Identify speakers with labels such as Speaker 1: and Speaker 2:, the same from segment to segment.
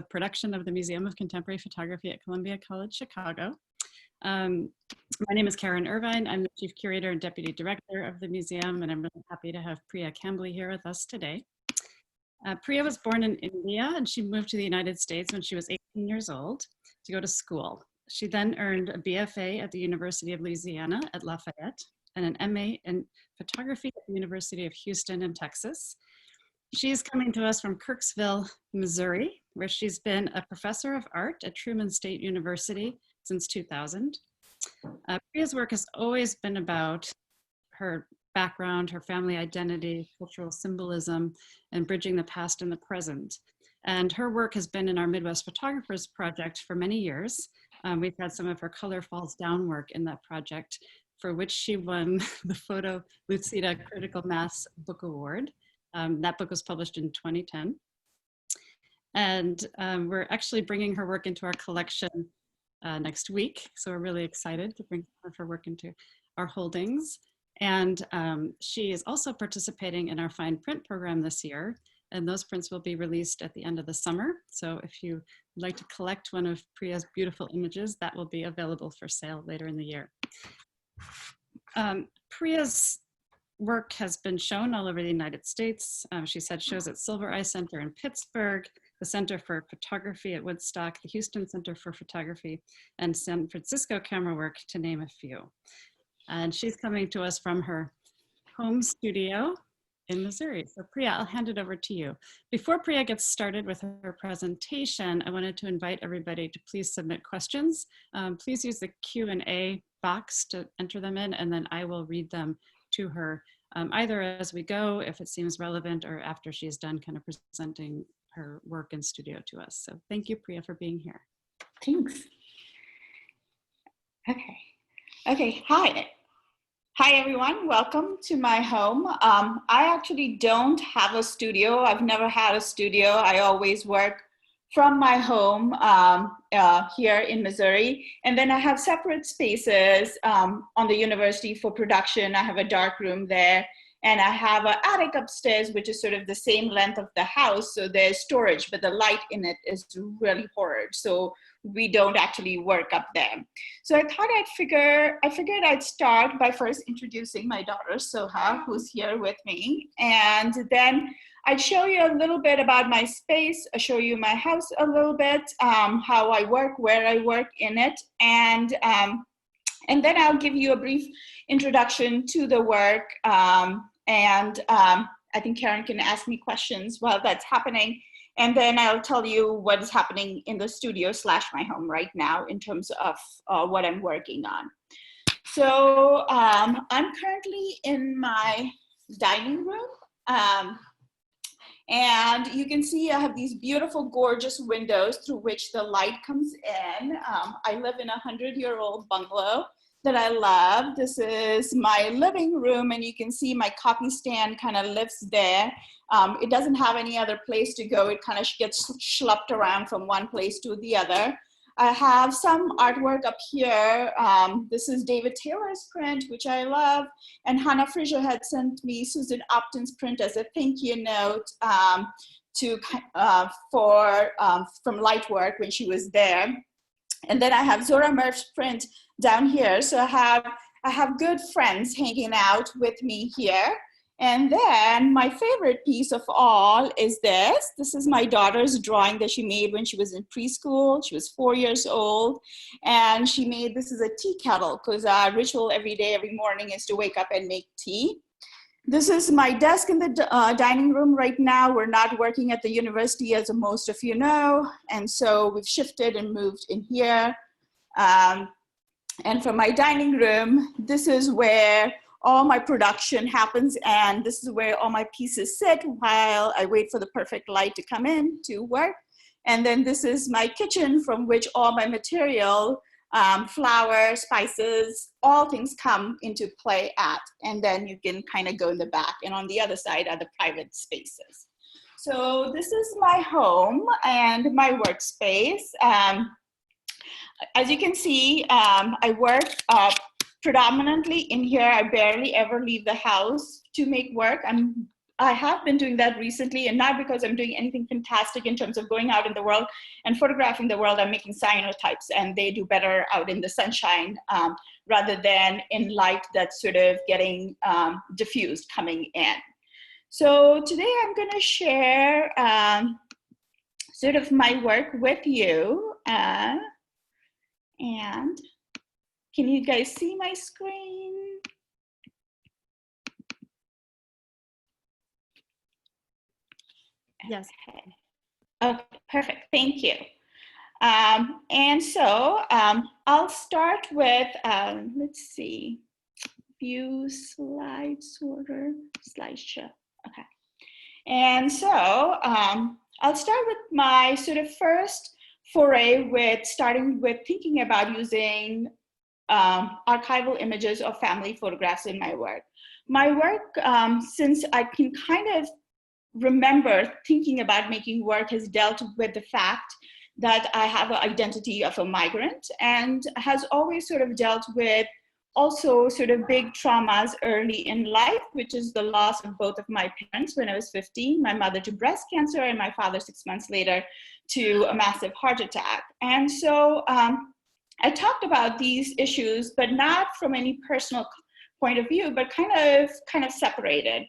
Speaker 1: production of the Museum of Contemporary Photography at Columbia College, Chicago. My name is Karen Irvine. I'm the Chief Curator and Deputy Director of the museum, and I'm really happy to have Priya Kambli here with us today. Priya was born in India, and she moved to the United States when she was 18 years old to go to school. She then earned a BFA at the University of Louisiana at Lafayette and an MA in photography at the University of Houston in Texas. She's coming to us from Kirksville, Missouri, where she's been a professor of art at Truman State University since 2000. Priya's work has always been about her background, her family identity, cultural symbolism, and bridging the past and the present. And her work has been in our Midwest Photographers Project for many years. We've had some of her Color Falls Down work in that project, for which she won the PhotoLucida Critical Mass Book Award. That book was published in 2010. And we're actually bringing her work into our collection next week. So we're really excited to bring her work into our holdings. And she is also participating in our fine print program this year. And those prints will be released at the end of the summer. So if you would like to collect one of Priya's beautiful images, that will be available for sale later in the year. Priya's work has been shown all over the United States. She said shows at Silver Eye Center in Pittsburgh, the Center for Photography at Woodstock, the Houston Center for Photography, and San Francisco Camera Work, to name a few. And she's coming to us from her home studio in Missouri. So Priya, I'll hand it over to you. Before Priya gets started with her presentation, I wanted to invite everybody to please submit questions. Please use the Q&A box to enter them in, and then I will read them to her either as we go, if it seems relevant, or after she's done kind of presenting her work in studio to us. So thank you, Priya, for being here.
Speaker 2: Thanks. Okay, hi. Hi, everyone. Welcome to my home. I actually don't have a studio. I've never had a studio. I always work from my home here in Missouri. And then I have separate spaces on the university for production. I have a dark room there. And I have an attic upstairs, which is sort of the same length of the house. So there's storage, but the light in it is really horrid. So we don't actually work up there. So I thought I figured I'd start by first introducing my daughter, Soha, who's here with me. And then I'd show you a little bit about my space. I'll show you my house a little bit, how I work, where I work in it. And then I'll give you a brief introduction to the work. I think Karen can ask me questions while that's happening. And then I'll tell you what is happening in the studio / my home right now in terms of what I'm working on. So I'm currently in my dining room. And you can see I have these beautiful, gorgeous windows through which the light comes in. I live in a 100-year-old bungalow that I love. This is my living room, and you can see my copy stand kind of lives there. It doesn't have any other place to go. It kind of gets schlepped around from one place to the other. I have some artwork up here. This is David Taylor's print, which I love. And Hannah Fraser had sent me Susan Upton's print as a thank you note from Lightwork when she was there. And then I have Zora Murph's print down here. So I have good friends hanging out with me here. And then my favorite piece of all is this. This is my daughter's drawing that she made when she was in preschool. She was 4 years old. And she made, this is a tea kettle, because our ritual every day, every morning is to wake up and make tea. This is my desk in the dining room right now. We're not working at the university, as most of you know. And so we've shifted and moved in here. And from my dining room, this is where all my production happens, and this is where all my pieces sit while I wait for the perfect light to come in to work. And then this is my kitchen from which all my material, flour, spices, all things come into play at. And then you can kind of go in the back, and on the other side are the private spaces. So this is my home and my workspace. As you can see, I work predominantly in here. I barely ever leave the house to make work. I'm I have been doing that recently, and not because I'm doing anything fantastic in terms of going out in the world and photographing the world. I'm making cyanotypes, and they do better out in the sunshine rather than in light that's sort of getting diffused coming in. So today I'm going to share sort of my work with you. And can you guys see my screen?
Speaker 1: Yes.
Speaker 2: Okay, perfect. Thank you. And so I'll start with, let's see, view slide sorter, slideshow. Okay. And so I'll start with my sort of first foray with starting with thinking about using archival images of family photographs in my work. My work, since I can kind of remember thinking about making work, has dealt with the fact that I have an identity of a migrant, and has always sort of dealt with also sort of big traumas early in life, which is the loss of both of my parents when I was 15, my mother to breast cancer and my father 6 months later to a massive heart attack. And so I talked about these issues, but not from any personal point of view, but kind of separated.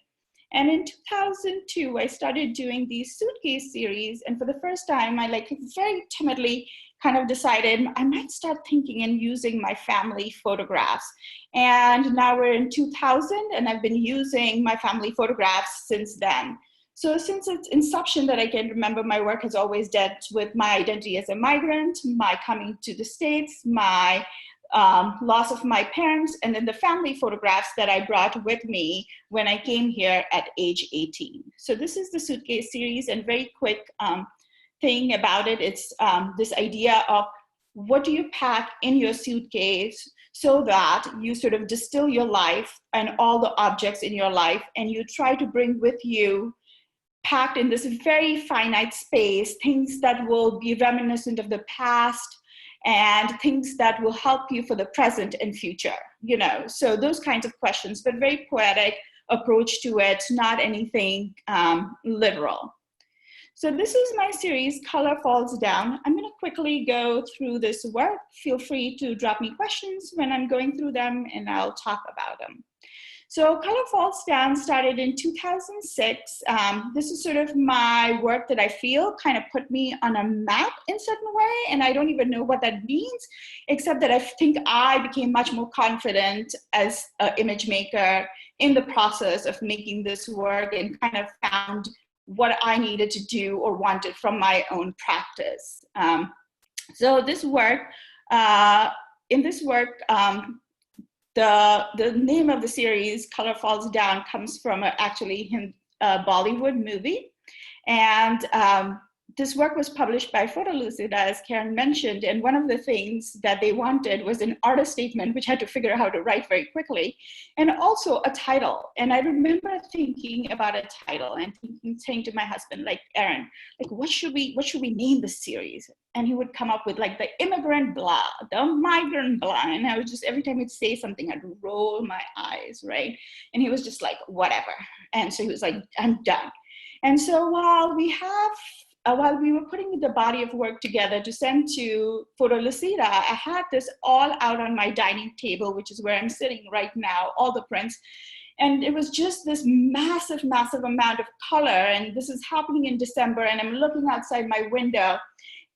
Speaker 2: And in 2002, I started doing these suitcase series. And for the first time, I very timidly kind of decided I might start thinking and using my family photographs. And now we're in 2000, and I've been using my family photographs since then. So since its inception that I can remember, my work has always dealt with my identity as a migrant, my coming to the States, my loss of my parents, and then the family photographs that I brought with me when I came here at age 18. So this is the suitcase series, and very quick thing about it, it's this idea of what do you pack in your suitcase so that you sort of distill your life and all the objects in your life, and you try to bring with you, packed in this very finite space, things that will be reminiscent of the past, and things that will help you for the present and future, you know, so those kinds of questions, but very poetic approach to it, not anything literal. So this is my series, Color Falls Down. I'm gonna quickly go through this work. Feel free to drop me questions when I'm going through them, and I'll talk about them. So Color Falls Down started in 2006. This is sort of my work that I feel kind of put me on a map in a certain way, and I don't even know what that means, except that I think I became much more confident as an image maker in the process of making this work, and kind of found what I needed to do or wanted from my own practice. So this work, in this work, the name of the series, Color Falls Down, comes from actually a Bollywood movie. And this work was published by PhotoLucida, as Karen mentioned, and one of the things that they wanted was an artist statement, which I had to figure out how to write very quickly, and also a title. And I remember thinking about a title and saying to my husband, like, Aaron, like, what should we name this series? And he would come up with like the immigrant blah, the migrant blah, and I would just, every time he'd say something, I'd roll my eyes, right? And he was just like, whatever. And so he was like, I'm done. And so while we were putting the body of work together to send to PhotoLucida, I had this all out on my dining table, which is where I'm sitting right now, all the prints. And it was just this massive, massive amount of color. And this is happening in December, and I'm looking outside my window,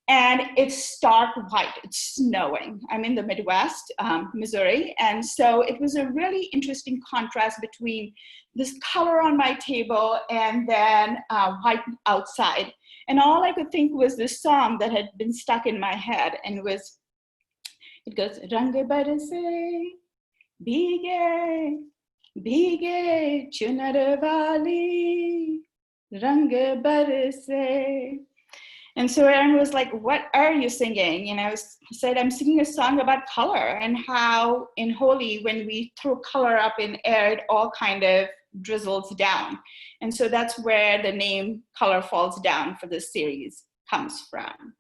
Speaker 2: and it's stark white, it's snowing. I'm in the Midwest, Missouri. And so it was a really interesting contrast between this color on my table and then white outside. And all I could think was this song that had been stuck in my head, and it goes, Rang barse, bhige, bhige, chunar wali, rang barse. And so Aaron was like, what are you singing? And I said, I'm singing a song about color, and how in Holi, when we throw color up in air, it all kind of drizzles down. And so that's where the name Color Falls Down for this series comes from.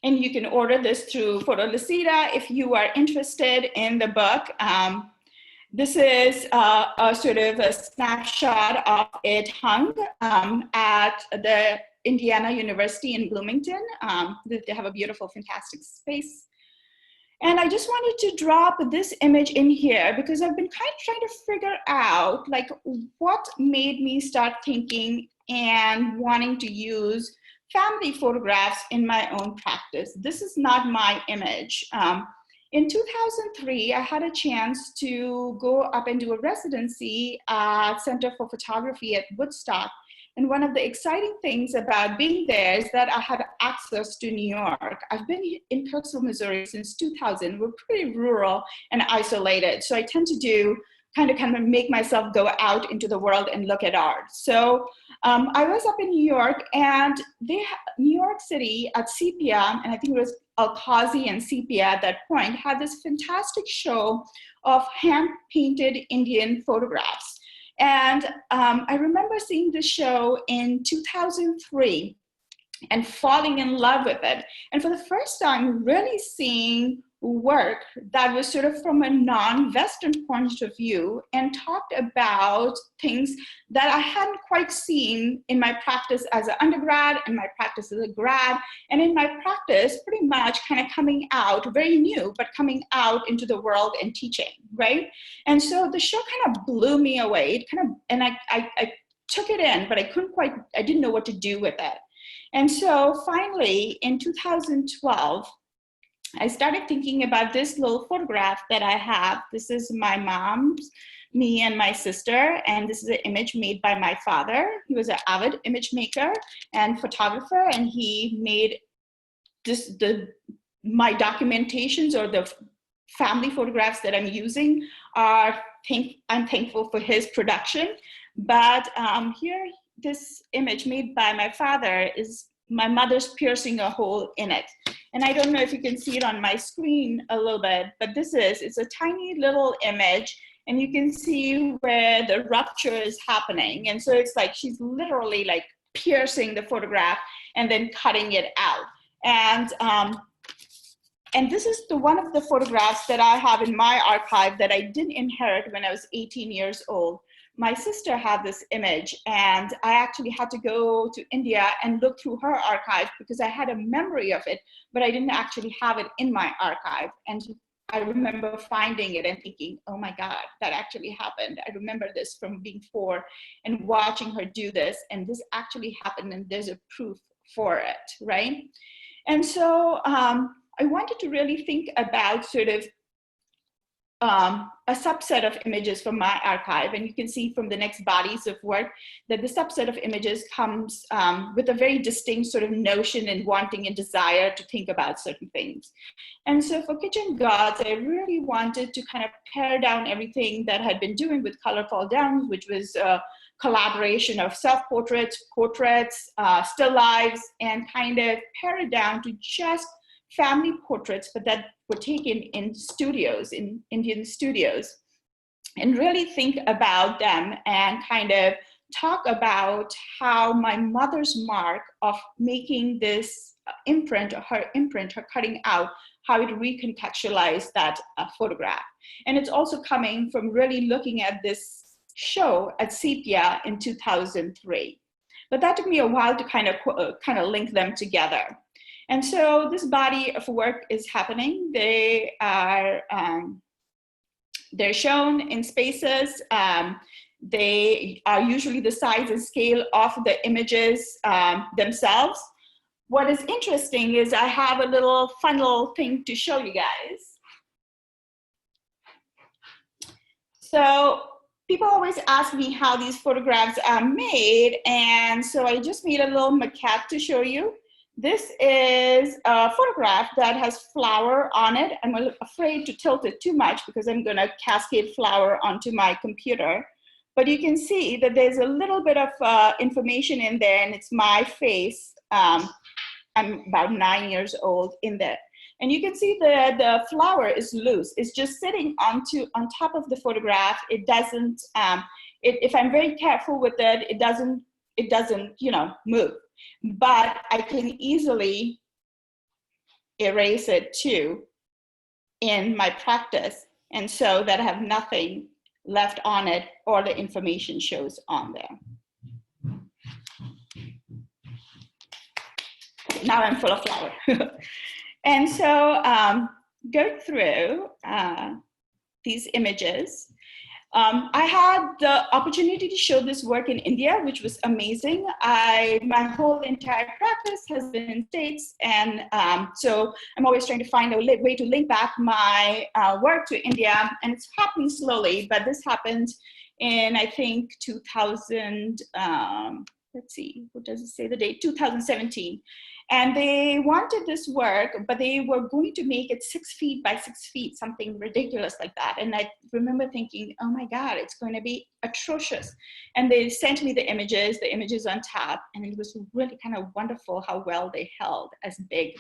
Speaker 2: And you can order this through PhotoLucida if you are interested in the book. This is a sort of a snapshot of it hung at the Indiana University in Bloomington. They have a beautiful, fantastic space. And I just wanted to drop this image in here because I've been kind of trying to figure out like what made me start thinking and wanting to use family photographs in my own practice. This is not my image. In 2003, I had a chance to go up and do a residency at Center for Photography at Woodstock. And one of the exciting things about being there is that I had access to New York. I've been in Kirksville, Missouri since 2000. We're pretty rural and isolated. So I tend to do kind of make myself go out into the world and look at art. So I was up in New York, and New York City at Sepia, and I think it was Al-Qazi and Sepia at that point, had this fantastic show of hand-painted Indian photographs. And I remember seeing the show in 2003 and falling in love with it. And for the first time, really seeing work that was sort of from a non-Western point of view and talked about things that I hadn't quite seen in my practice as an undergrad, in my practice as a grad, and in my practice pretty much kind of coming out, very new, but coming out into the world and teaching, right? And so the show kind of blew me away. It kind of, and I took it in, but I didn't know what to do with it. And so finally, in 2012, I started thinking about this little photograph that I have. This is my mom's, me and my sister, and this is an image made by my father. He was an avid image maker and photographer, and he made my documentations or the family photographs that I'm using I'm thankful for his production. But here, this image made by my father is my mother's piercing a hole in it. And I don't know if you can see it on my screen a little bit, but it's a tiny little image, and you can see where the rupture is happening. And so it's like she's literally like piercing the photograph and then cutting it out. And this is one of the photographs that I have in my archive that I didn't inherit when I was 18 years old. My sister had this image, and I actually had to go to India and look through her archive because I had a memory of it, but I didn't actually have it in my archive. And I remember finding it and thinking, oh my God, that actually happened. I remember this from being 4 and watching her do this, and this actually happened, and there's a proof for it, right? And so I wanted to really think about sort of a subset of images from my archive, and you can see from the next bodies of work that the subset of images comes with a very distinct sort of notion and wanting and desire to think about certain things. And so for Kitchen Gods, I really wanted to kind of pare down everything that I had been doing with Color Fall Down, which was a collaboration of self-portraits, portraits, still lives, and kind of pare it down to just family portraits, but that were taken in studios, in Indian studios, and really think about them and kind of talk about how my mother's mark of making this imprint, her cutting out, how it recontextualized that photograph. And it's also coming from really looking at this show at Sepia in 2003. But that took me a while to kind of link them together. And so this body of work is happening. They are they're shown in spaces. They are usually the size and scale of the images themselves. What is interesting is I have a little fun little thing to show you guys. So people always ask me how these photographs are made, and so I just made a little maquette to show you. This is a photograph that has flour on it. I'm afraid to tilt it too much because I'm going to cascade flour onto my computer. But you can see that there's a little bit of information in there, and it's my face. I'm about 9 years old in there. And you can see the flour is loose. It's just sitting on top of the photograph. It doesn't, if I'm very careful with it, it doesn't, move. But I can easily erase it too in my practice. And so that I have nothing left on it, or the information shows on there. Now I'm full of flour. And so go through these images. I had the opportunity to show this work in India, which was amazing. My whole entire practice has been in States, and so I'm always trying to find a way to link back my work to India, and it's happening slowly, but this happened in, I think, 2000, let's see, what does it say the date? 2017. And they wanted this work, but they were going to make it 6 feet by 6 feet, something ridiculous like that. And I remember thinking, oh my God, it's going to be atrocious. And they sent me the images on tap, and it was really kind of wonderful how well they held as big,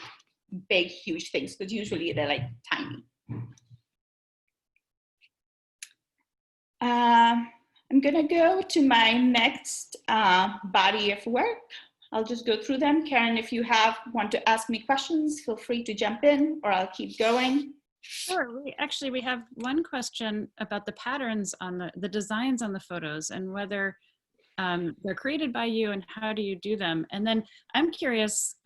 Speaker 2: huge things, because usually they're like tiny. I'm gonna go to my next body of work. I'll just go through them. Karen, if you want to ask me questions, feel free to jump in, or I'll keep going.
Speaker 1: Sure. We have one question about the patterns on the designs on the photos, and whether they're created by you, and how do you do them? And then I'm curious,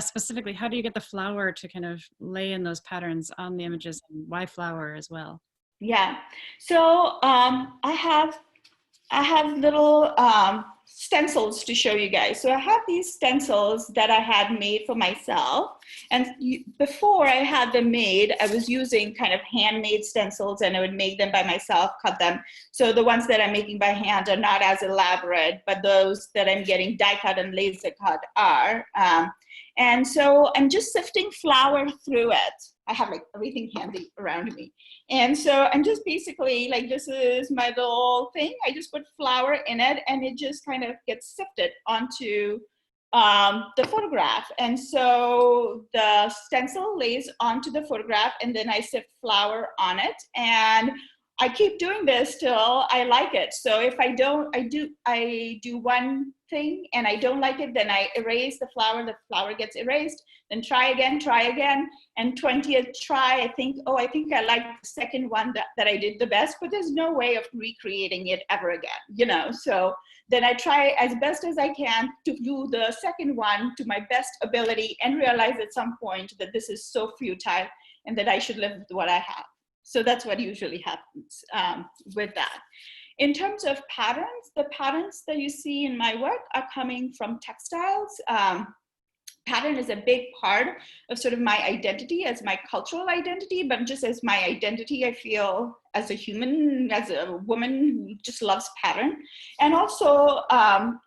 Speaker 1: specifically, how do you get the flower to kind of lay in those patterns on the images, and why flower as well?
Speaker 2: Yeah. So I have little stencils to show you guys. So I have these stencils that I had made for myself. And before I had them made, I was using kind of handmade stencils, and I would make them by myself, cut them. So the ones that I'm making by hand are not as elaborate, but those that I'm getting die cut and laser cut are. And so I'm just sifting flour through it. I have like everything handy around me. And so I'm just basically like, this is my little thing. I just put flour in it, and it just kind of gets sifted onto the photograph. And so the stencil lays onto the photograph, and then I sift flour on it. And I keep doing this till I like it. So if I do one thing and I don't like it, then I erase the flour gets erased, then try again, and 20th try, I think I like the second one that I did the best, but there's no way of recreating it ever again, So then I try as best as I can to do the second one to my best ability, and realize at some point that this is so futile and that I should live with what I have. So that's what usually happens with that. In terms of patterns, the patterns that you see in my work are coming from textiles. Pattern is a big part of sort of my identity, as my cultural identity, but just as my identity, I feel as a human, as a woman who just loves pattern. And also,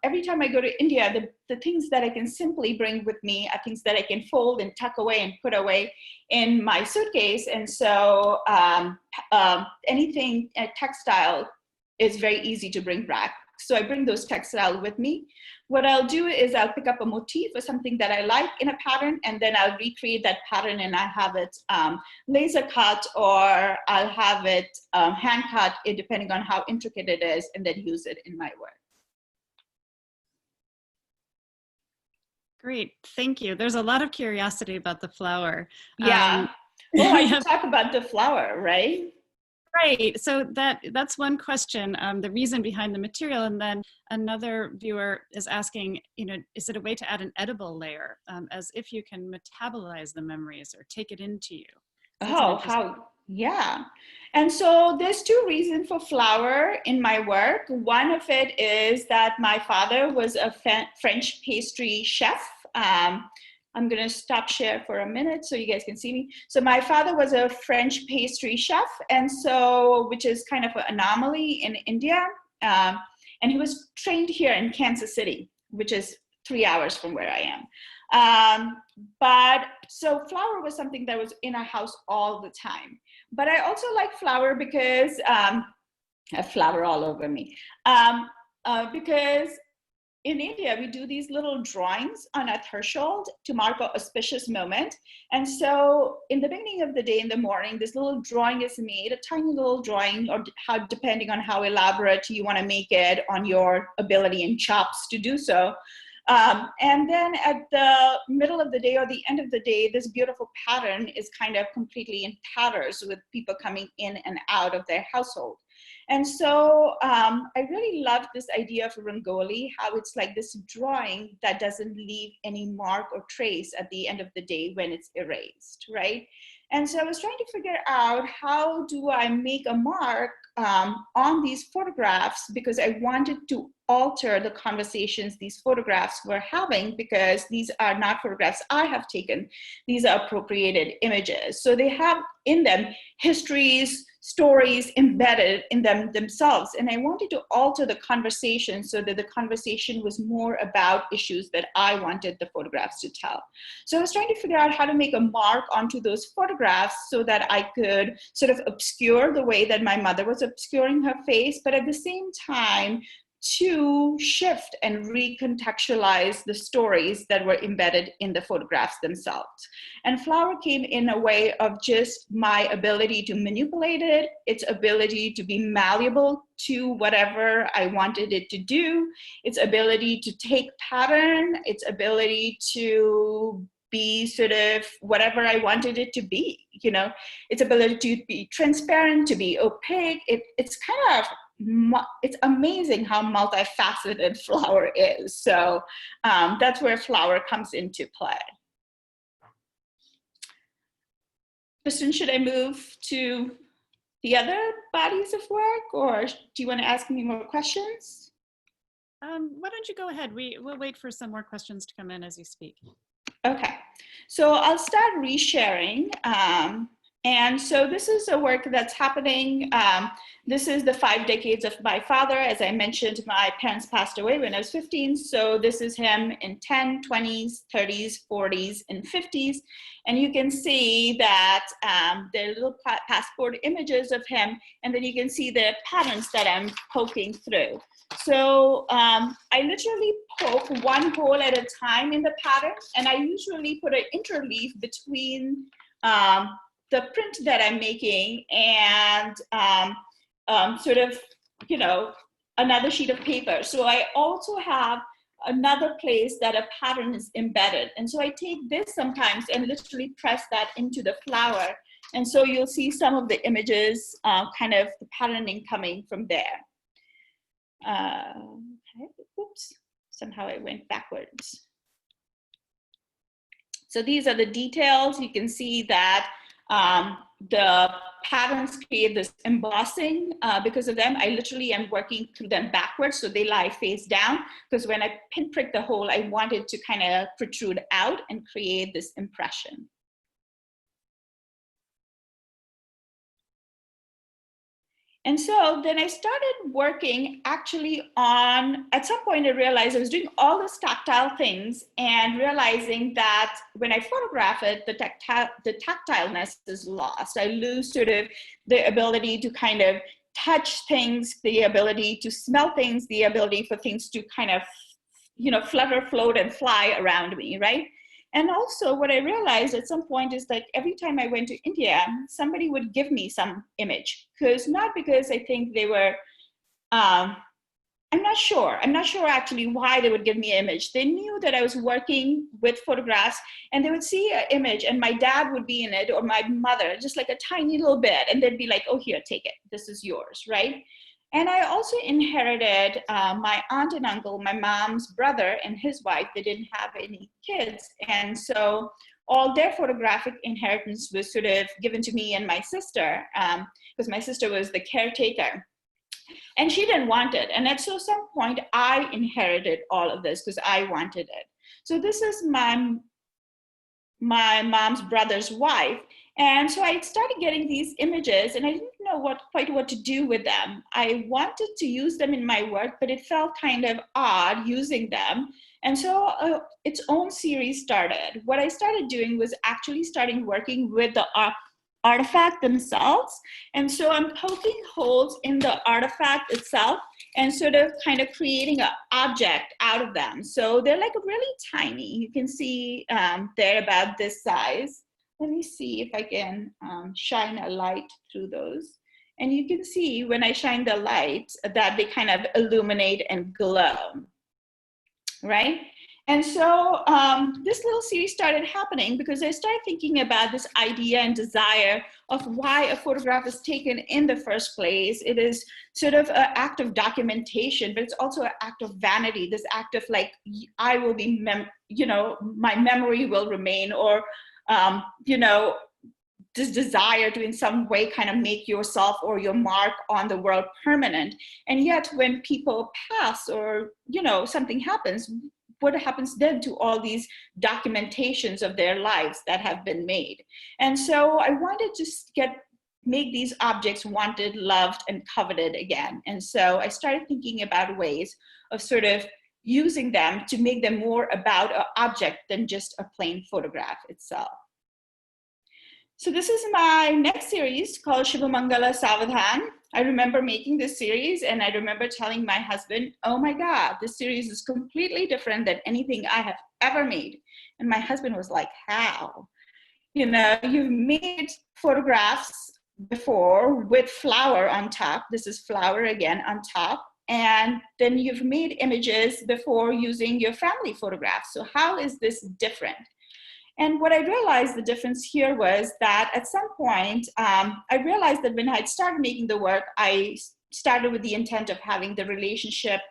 Speaker 2: every time I go to India, the things that I can simply bring with me are things that I can fold and tuck away and put away in my suitcase. And so anything textile is very easy to bring back. So I bring those textiles with me. What I'll do is I'll pick up a motif or something that I like in a pattern, and then I'll recreate that pattern, and I have it laser cut, or I'll have it hand cut, depending on how intricate it is, and then use it in my work.
Speaker 1: Great, thank you. There's a lot of curiosity about the flower.
Speaker 2: Yeah. Well, I should talk about the flower, right?
Speaker 1: Right, so that's one question, the reason behind the material. And then another viewer is asking, is it a way to add an edible layer, as if you can metabolize the memories or take it into you?
Speaker 2: Yeah. And so there's two reasons for flower in my work. One of it is that my father was a French pastry chef. I'm going to stop share for a minute so you guys can see me. So my father was a French pastry chef, and so, which is kind of an anomaly in India. And he was trained here in Kansas City, which is 3 hours from where I am. But so flour was something that was in our house all the time. But I also like flour because, I have flour all over me, because in India, we do these little drawings on a threshold to mark an auspicious moment. And so in the beginning of the day, in the morning, this little drawing is made, a tiny little drawing, or depending on how elaborate you want to make it, on your ability and chops to do so. And then at the middle of the day or the end of the day, this beautiful pattern is kind of completely in tatters with people coming in and out of their household. And so I really love this idea of Rangoli, how it's like this drawing that doesn't leave any mark or trace at the end of the day when it's erased, right? And so I was trying to figure out, how do I make a mark on these photographs, because I wanted to alter the conversations these photographs were having, because these are not photographs I have taken. These are appropriated images. So they have in them histories, stories embedded in them themselves. And I wanted to alter the conversation so that the conversation was more about issues that I wanted the photographs to tell. So I was trying to figure out how to make a mark onto those photographs so that I could sort of obscure the way that my mother was obscuring her face, but at the same time, to shift and recontextualize the stories that were embedded in the photographs themselves. And flower came in a way of just my ability to manipulate it, its ability to be malleable to whatever I wanted it to do, its ability to take pattern, its ability to be sort of whatever I wanted it to be, you know, its ability to be transparent, to be opaque. It's kind of, it's amazing how multifaceted flower is. So that's where flower comes into play. Kristen, should I move to the other bodies of work, or do you want to ask me more questions?
Speaker 1: Why don't you go ahead? We'll wait for some more questions to come in as you speak.
Speaker 2: Okay, so I'll start resharing. And so this is a work that's happening. This is the 5 decades of my father. As I mentioned, my parents passed away when I was 15. So this is him in 10, 20s, 30s, 40s, and 50s. And you can see that there are little passport images of him. And then you can see the patterns that I'm poking through. So I literally poke one hole at a time in the pattern. And I usually put an interleaf between the print that I'm making and sort of, you know, another sheet of paper. So I also have another place that a pattern is embedded. And so I take this sometimes and literally press that into the flower. And so you'll see some of the images, kind of the patterning coming from there. Okay, oops, somehow I went backwards. So these are the details. You can see that the patterns create this embossing because of them. I literally am working through them backwards, so they lie face down, because when I pinprick the hole, I wanted to kind of protrude out and create this impression. And so then I started working actually on, at some point I realized I was doing all these tactile things and realizing that when I photograph it, the tactileness is lost. I lose sort of the ability to kind of touch things, the ability to smell things, the ability for things to kind of, you know, flutter, float, and fly around me, right? And also what I realized at some point is that every time I went to India, somebody would give me some image, not because I think they were, I'm not sure actually why they would give me an image. They knew that I was working with photographs, and they would see an image and my dad would be in it, or my mother, just like a tiny little bit. And they'd be like, oh, here, take it. This is yours, right? And I also inherited my aunt and uncle, my mom's brother and his wife. They didn't have any kids. And so all their photographic inheritance was sort of given to me and my sister, because my sister was the caretaker. And she didn't want it. And at some point, I inherited all of this because I wanted it. So this is my mom's brother's wife. And so I started getting these images, and I didn't know quite what to do with them. I wanted to use them in my work, but it felt kind of odd using them. And so its own series started. What I started doing was actually starting working with the artifact themselves. And so I'm poking holes in the artifact itself and sort of kind of creating an object out of them. So they're like really tiny. You can see they're about this size. Let me see if I can shine a light through those. And you can see when I shine the light that they kind of illuminate and glow, right? And so this little series started happening because I started thinking about this idea and desire of why a photograph is taken in the first place. It is sort of an act of documentation, but it's also an act of vanity, this act of like, I will be, my memory will remain, or, this desire to in some way kind of make yourself or your mark on the world permanent. And yet when people pass or, something happens, what happens then to all these documentations of their lives that have been made? And so I wanted to make these objects wanted, loved, and coveted again. And so I started thinking about ways of sort of using them to make them more about an object than just a plain photograph itself. So this is my next series called Shubhamangala Savadhan. I remember making this series and I remember telling my husband, oh my God, this series is completely different than anything I have ever made. And my husband was like, how? You've made photographs before with flower on top. This is flower again on top. And then you've made images before using your family photographs. So how is this different? And what I realized the difference here was that at some point, I realized that when I had started making the work, I started with the intent of having the relationship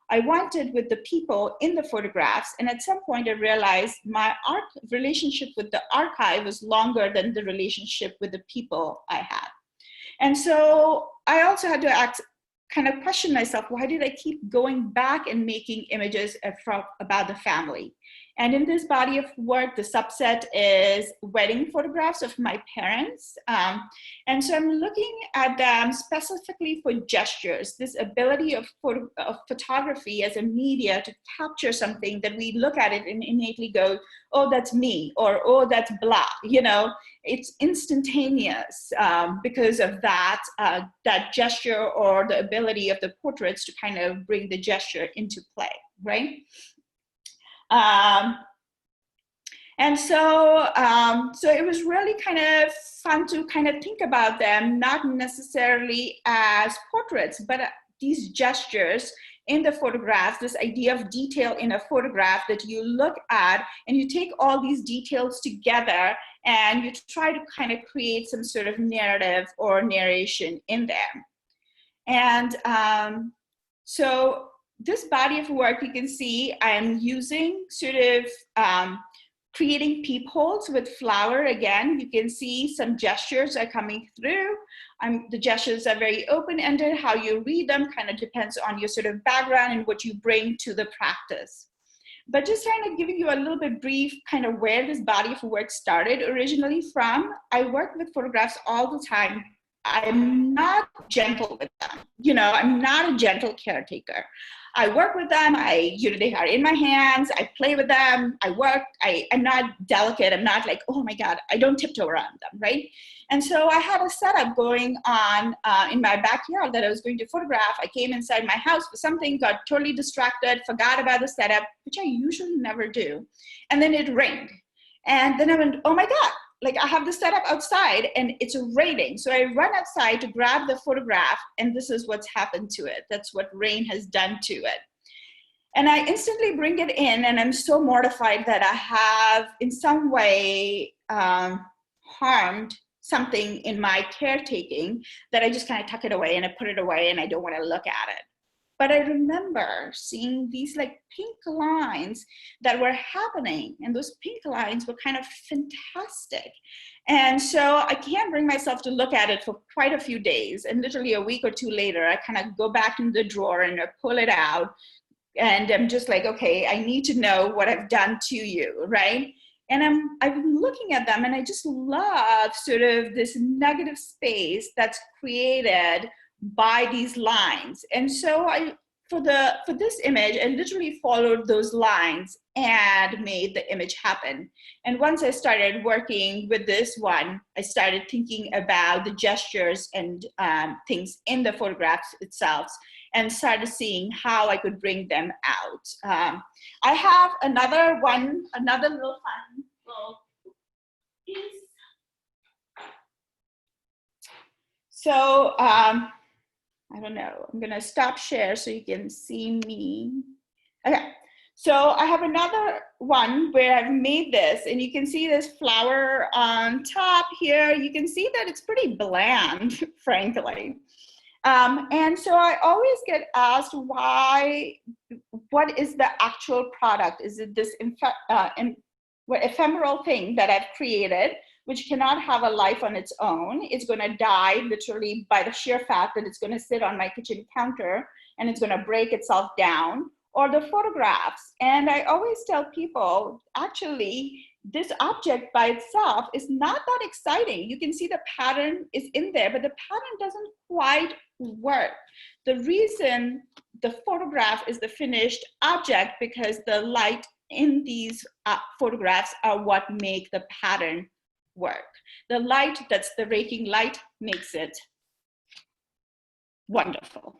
Speaker 2: I wanted with the people in the photographs. And at some point I realized my relationship with the archive was longer than the relationship with the people I had. And so I also had to kind of question myself, why did I keep going back and making images about the family? And in this body of work, the subset is wedding photographs of my parents. And so I'm looking at them specifically for gestures, this ability of photography as a media to capture something that we look at it and innately go, oh, that's me, or oh, that's blah. It's instantaneous because of that, that gesture or the ability of the portraits to kind of bring the gesture into play, right? And so it was really kind of fun to kind of think about them, not necessarily as portraits, but these gestures in the photographs, this idea of detail in a photograph that you look at and you take all these details together and you try to kind of create some sort of narrative or narration in there. And so this body of work, you can see I'm using sort of creating peepholes with flower again. You can see some gestures are coming through. The gestures are very open-ended. How you read them kind of depends on your sort of background and what you bring to the practice. But just kind of giving you a little bit brief kind of where this body of work started originally from. I work with photographs all the time. I'm not gentle with them. I'm not a gentle caretaker. I work with them, they are in my hands, I play with them, I work, I'm not delicate, I'm not like, oh my God, I don't tiptoe around them, right? And so I had a setup going on in my backyard that I was going to photograph. I came inside my house for something, got totally distracted, forgot about the setup, which I usually never do. And then it rained. And then I went, oh my God, like I have the setup outside and it's raining. So I run outside to grab the photograph and this is what's happened to it. That's what rain has done to it. And I instantly bring it in and I'm so mortified that I have in some way harmed something in my caretaking that I just kind of tuck it away and I put it away and I don't want to look at it. But I remember seeing these like pink lines that were happening and those pink lines were kind of fantastic. And so I can't bring myself to look at it for quite a few days. And literally a week or two later, I kind of go back in the drawer and I pull it out. And I'm just like, okay, I need to know what I've done to you, right? And I'm looking at them and I just love sort of this negative space that's created by these lines. And so for this image, I literally followed those lines and made the image happen. And once I started working with this one, I started thinking about the gestures and things in the photographs itself and started seeing how I could bring them out. I have another little fun little piece. So, I don't know, I'm gonna stop share so you can see me. Okay, So I have another one where I've made this, and you can see this flower on top here. You can see that it's pretty bland, frankly. And so I always get asked what is the actual product? Is it this ephemeral thing that I've created, which cannot have a life on its own? It's going to die literally by the sheer fact that it's going to sit on my kitchen counter and it's going to break itself down, or the photographs. And I always tell people, actually, this object by itself is not that exciting. You can see the pattern is in there, but the pattern doesn't quite work. The reason the photograph is the finished object because the light in these photographs are what make the pattern work. The light, that's the raking light, makes it wonderful.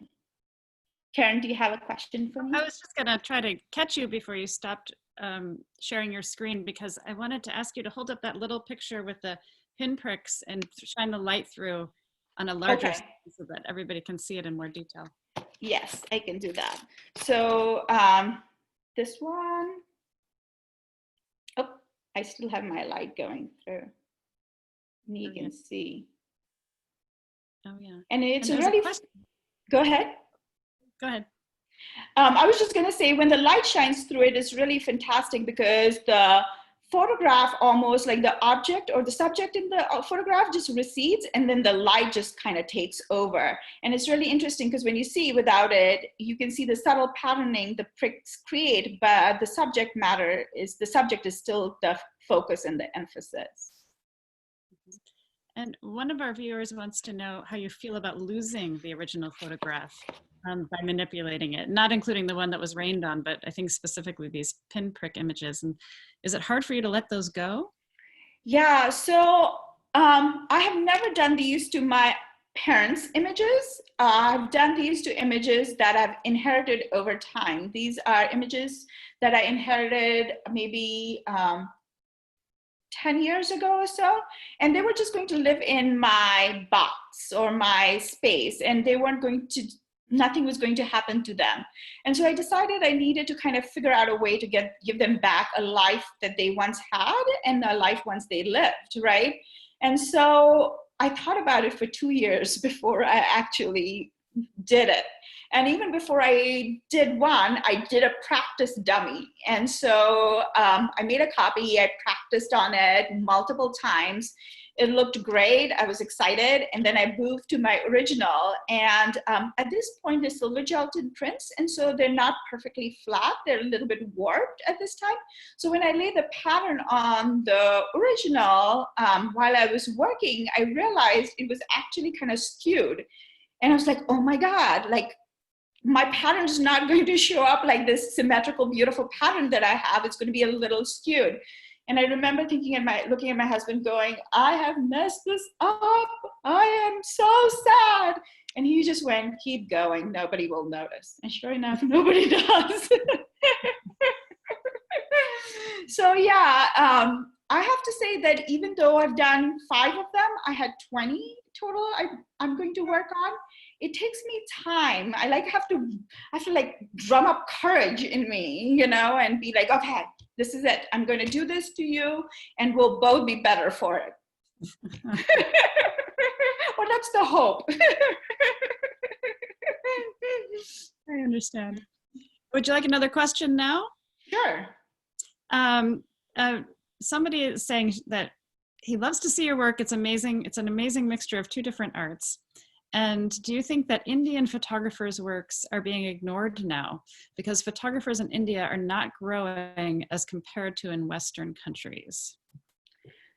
Speaker 2: Karen, do you have a question for me?
Speaker 1: I was just going to try to catch you before you stopped sharing your screen, because I wanted to ask you to hold up that little picture with the pinpricks and shine the light through on a larger screen so that everybody can see it in more detail.
Speaker 2: Yes, I can do that. So this one, oh, I still have my light going through. And you can see.
Speaker 1: Oh yeah.
Speaker 2: And it's really, go ahead.
Speaker 1: Go ahead.
Speaker 2: I was just going to say, when the light shines through it, it's really fantastic because the photograph, almost like the object or the subject in the photograph, just recedes, and then the light just kind of takes over. And it's really interesting because when you see without it, you can see the subtle patterning the pricks create, but the subject is still the focus and the emphasis.
Speaker 1: And one of our viewers wants to know how you feel about losing the original photograph by manipulating it, not including the one that was rained on, but I think specifically these pinprick images. And is it hard for you to let those go?
Speaker 2: Yeah, so I have never done these to my parents' images. I've done these to images that I've inherited over time. These are images that I inherited maybe 10 years ago or so, and they were just going to live in my box or my space, and they weren't going to, nothing was going to happen to them. And so I decided I needed to kind of figure out a way to give them back a life that they once had and a life once they lived, right? And so I thought about it for 2 years before I actually did it. And even before I did one, I did a practice dummy. And so I made a copy, I practiced on it multiple times. It looked great, I was excited, and then I moved to my original. And at this point, they're silver gelatin prints, and so they're not perfectly flat, they're a little bit warped at this time. So when I laid the pattern on the original, while I was working, I realized it was actually kind of skewed. And I was like, oh my God, like, my pattern is not going to show up like this symmetrical, beautiful pattern that I have. It's going to be a little skewed. And I remember looking at my husband going, I have messed this up. I am so sad. And he just went, keep going. Nobody will notice. And sure enough, nobody does. So yeah, I have to say that even though I've done 5 of them, I had 20 total I'm going to work on. It takes me time. I have to like drum up courage in me, you know, and be like, okay, this is it. I'm going to do this to you and we'll both be better for it. Well, that's the hope.
Speaker 1: I understand. Would you like another question now?
Speaker 2: Sure.
Speaker 1: Somebody is saying that he loves to see your work. It's amazing. It's an amazing mixture of 2 different arts. And do you think that Indian photographers' works are being ignored now because photographers in India are not growing as compared to in Western countries?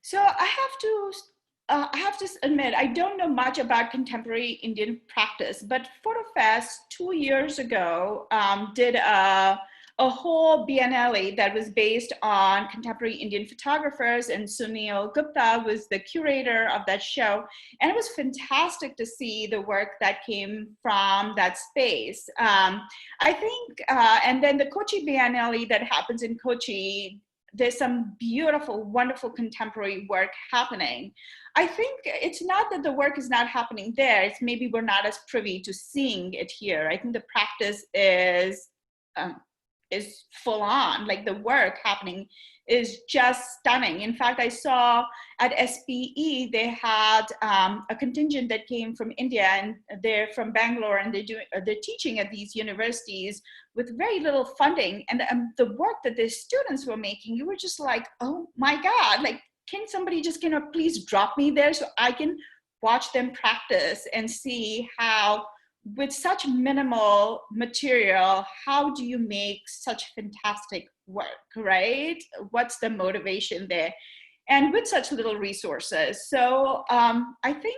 Speaker 2: So I have to admit, I don't know much about contemporary Indian practice, but PhotoFest 2 years ago did a whole biennale that was based on contemporary Indian photographers, and Sunil Gupta was the curator of that show. And it was fantastic to see the work that came from that space. I think, and then the Kochi Biennale that happens in Kochi, there's some beautiful, wonderful contemporary work happening. I think it's not that the work is not happening there, it's maybe we're not as privy to seeing it here. I think the practice is is full on. Like the work happening is just stunning. In fact, I saw at SPE, they had a contingent that came from India, and they're from Bangalore, and they're teaching at these universities with very little funding. And the work that the students were making, you were just like, oh my God, like, can somebody just please drop me there so I can watch them practice and see how, with such minimal material, how do you make such fantastic work, right? What's the motivation there? And with such little resources. So I think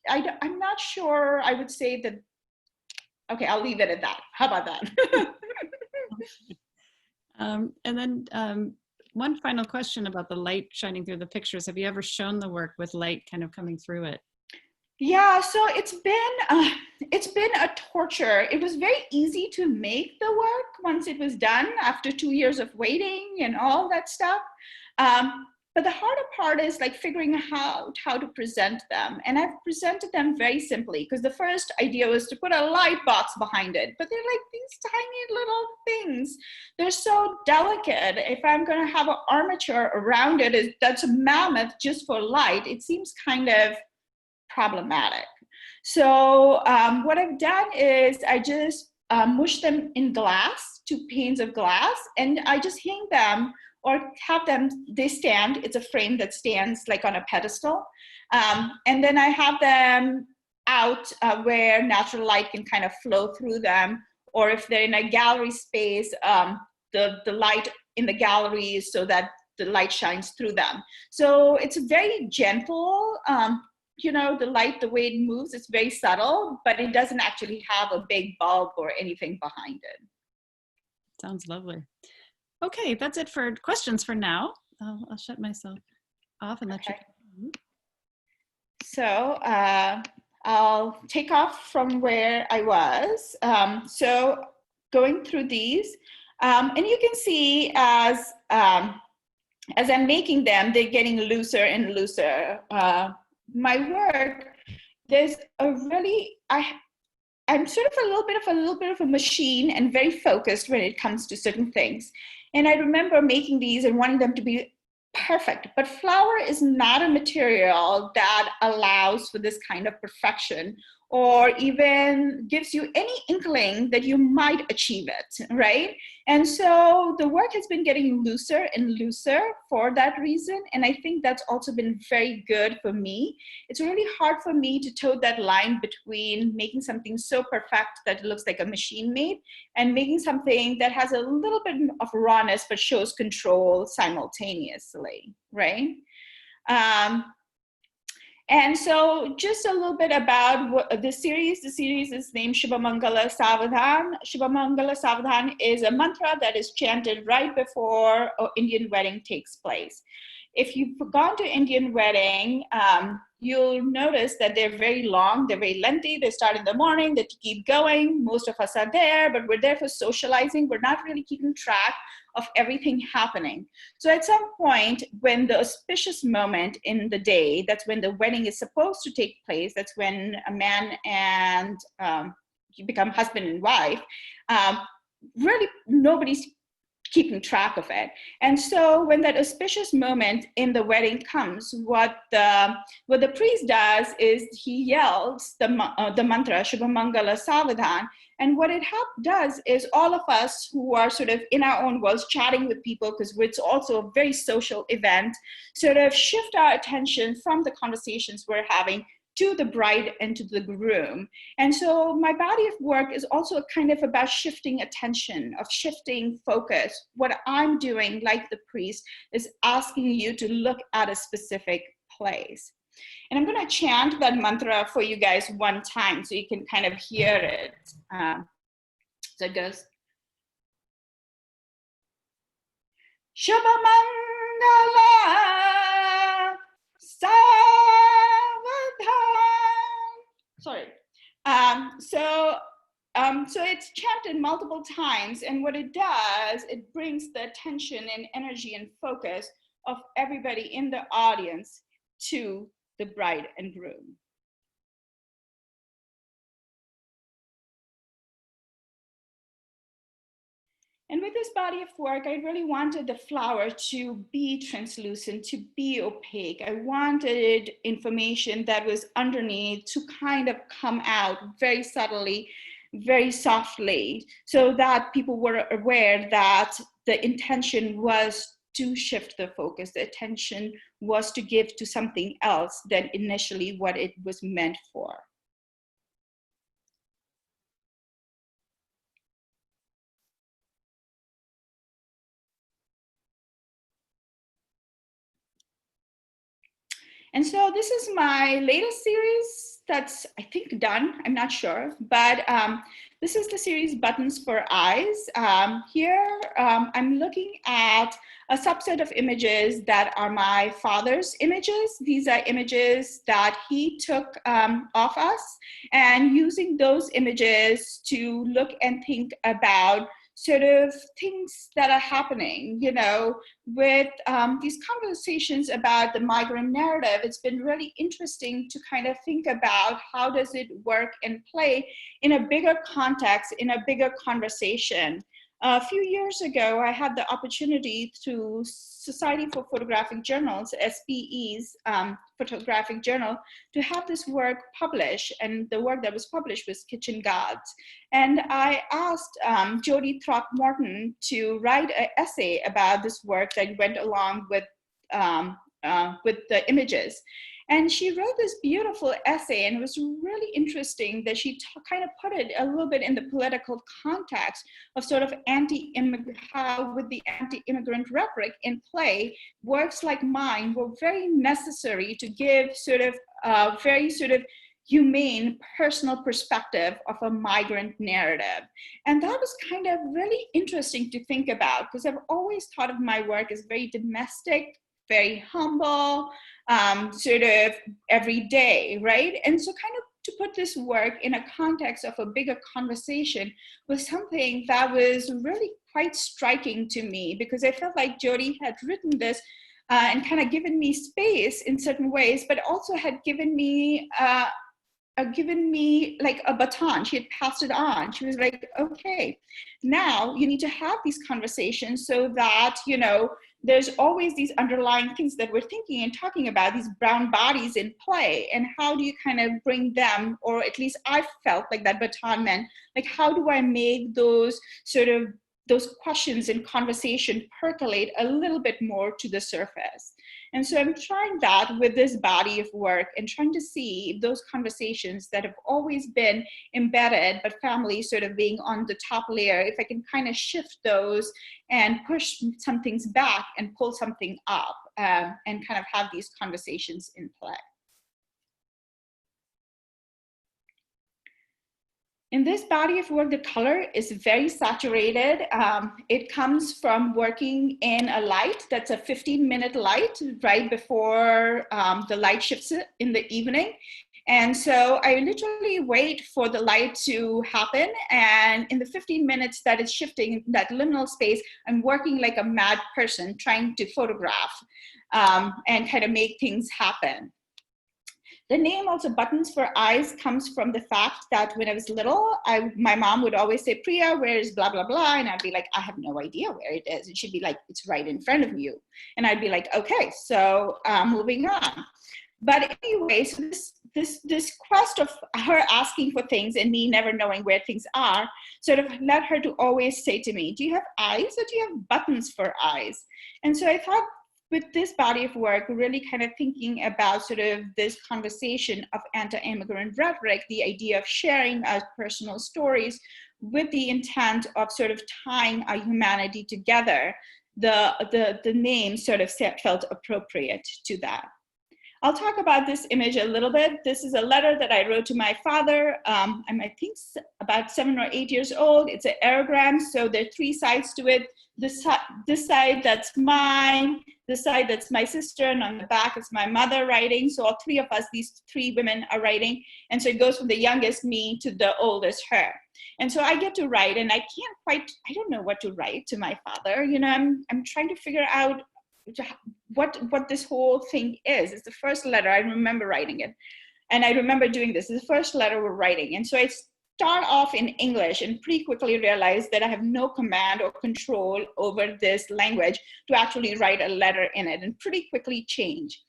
Speaker 2: I'm not sure I would say that, okay, I'll leave it at that. How about that?
Speaker 1: And then one final question about the light shining through the pictures. Have you ever shown the work with light kind of coming through it?
Speaker 2: Yeah, so it's been a torture. It was very easy to make the work once it was done after 2 years of waiting and all that stuff. But the harder part is like figuring out how to present them. And I've presented them very simply, because the first idea was to put a light box behind it, but they're like these tiny little things. They're so delicate. If I'm going to have an armature around it, that's a mammoth just for light, it seems kind of problematic. So what I've done is I just mush them in glass, 2 panes of glass, and I just hang them or have them, they stand, it's a frame that stands like on a pedestal. And then I have them out where natural light can kind of flow through them, or if they're in a gallery space, the light in the gallery so that the light shines through them. So it's very gentle. The light, the way it moves, it's very subtle, but it doesn't actually have a big bulb or anything behind it.
Speaker 1: Sounds lovely. Okay, that's it for questions for now. I'll shut myself off and let you.
Speaker 2: So I'll take off from where I was. So going through these, and you can see as I'm making them, they're getting looser and looser. My work, there's a really, I'm sort of a little bit of a machine and very focused when it comes to certain things. And I remember making these and wanting them to be perfect, but flour is not a material that allows for this kind of perfection or even gives you any inkling that you might achieve it, right? And so the work has been getting looser and looser for that reason. And I think that's also been very good for me. It's really hard for me to toe that line between making something so perfect that it looks like a machine made and making something that has a little bit of rawness but shows control simultaneously, right? And so just a little bit about what the series. The series is named Shubhamangala Savadhan. Shubhamangala Savadhan is a mantra that is chanted right before an Indian wedding takes place. If you've gone to Indian wedding, you'll notice that they're very long, they're very lengthy. They start in the morning, they keep going. Most of us are there, but we're there for socializing. We're not really keeping track of everything happening. So at some point, when the auspicious moment in the day, that's when the wedding is supposed to take place, that's when a man and you become husband and wife, really nobody's keeping track of it. And so when that auspicious moment in the wedding comes, what the priest does is he yells the mantra, Shubhamangala Savadhan. And what it does is all of us who are sort of in our own worlds chatting with people, because it's also a very social event, sort of shift our attention from the conversations we're having to the bride and to the groom. And so my body of work is also kind of about shifting attention, of shifting focus. What I'm doing, like the priest, is asking you to look at a specific place. And I'm going to chant that mantra for you guys one time so you can kind of hear it. So it goes, Shubhamangala Savadhan. Sorry. So it's chanted multiple times, and what it does, it brings the attention and energy and focus of everybody in the audience to the bride and groom. And with this body of work, I really wanted the flower to be translucent, to be opaque. I wanted information that was underneath to kind of come out very subtly, very softly, so that people were aware that the intention was to shift the focus. The attention was to give to something else than initially what it was meant for. And so this is my latest series that's, I think, done. I'm not sure, but this is the series Buttons for Eyes. Here, I'm looking at a subset of images that are my father's images. These are images that he took of us, and using those images to look and think about sort of things that are happening, you know, with these conversations about the migrant narrative. It's been really interesting to kind of think about how does it work and play in a bigger context, in a bigger conversation. A few years ago, I had the opportunity through Society for Photographic Journals, SPE's photographic journal, to have this work published. And the work that was published was Kitchen Gods. And I asked Jody Throckmorton to write an essay about this work that went along with the images. And she wrote this beautiful essay, and it was really interesting that she kind of put it a little bit in the political context of sort of how with the anti-immigrant rhetoric in play, works like mine were very necessary to give sort of a very sort of humane personal perspective of a migrant narrative. And that was kind of really interesting to think about, because I've always thought of my work as very domestic, very humble, sort of everyday, right? And so kind of to put this work in a context of a bigger conversation was something that was really quite striking to me, because I felt like Jody had written this and kind of given me space in certain ways, but also had given me like a baton. She had passed it on. She was like, okay, now you need to have these conversations so that, you know, there's always these underlying things that we're thinking and talking about, these brown bodies in play, and how do you kind of bring them, or at least I felt like that baton meant, like, how do I make those sort of those questions and conversation percolate a little bit more to the surface. And so I'm trying that with this body of work and trying to see those conversations that have always been embedded, but family sort of being on the top layer, if I can kind of shift those and push some things back and pull something up and kind of have these conversations in play. In this body of work, the color is very saturated. It comes from working in a light that's a 15-minute light right before the light shifts in the evening. And so I literally wait for the light to happen. And in the 15 minutes that it's shifting, that liminal space, I'm working like a mad person trying to photograph and kind of make things happen. The name also Buttons for Eyes comes from the fact that when I was little, my mom would always say, Priya, where is blah, blah, blah? And I'd be like, I have no idea where it is. And she'd be like, it's right in front of you. And I'd be like, okay, so moving on. But anyway, so this quest of her asking for things and me never knowing where things are sort of led her to always say to me, do you have eyes or do you have buttons for eyes? And so I thought, with this body of work, really kind of thinking about sort of this conversation of anti-immigrant rhetoric, the idea of sharing our personal stories with the intent of sort of tying our humanity together, the name sort of felt appropriate to that. I'll talk about this image a little bit. This is a letter that I wrote to my father. I'm, I think, about 7 or 8 years old. It's an aerogram, so there are 3 sides to it. This side, that's mine. This side, that's my sister. And on the back, it's my mother writing. So all 3 of us, these 3 women are writing. And so it goes from the youngest me to the oldest her. And so I get to write, and I don't know what to write to my father. You know, I'm trying to figure out what this whole thing is. It's the first letter. I remember writing it. And I remember doing this. It's the first letter we're writing. And so start off in English and pretty quickly realize that I have no command or control over this language to actually write a letter in it, and pretty quickly change.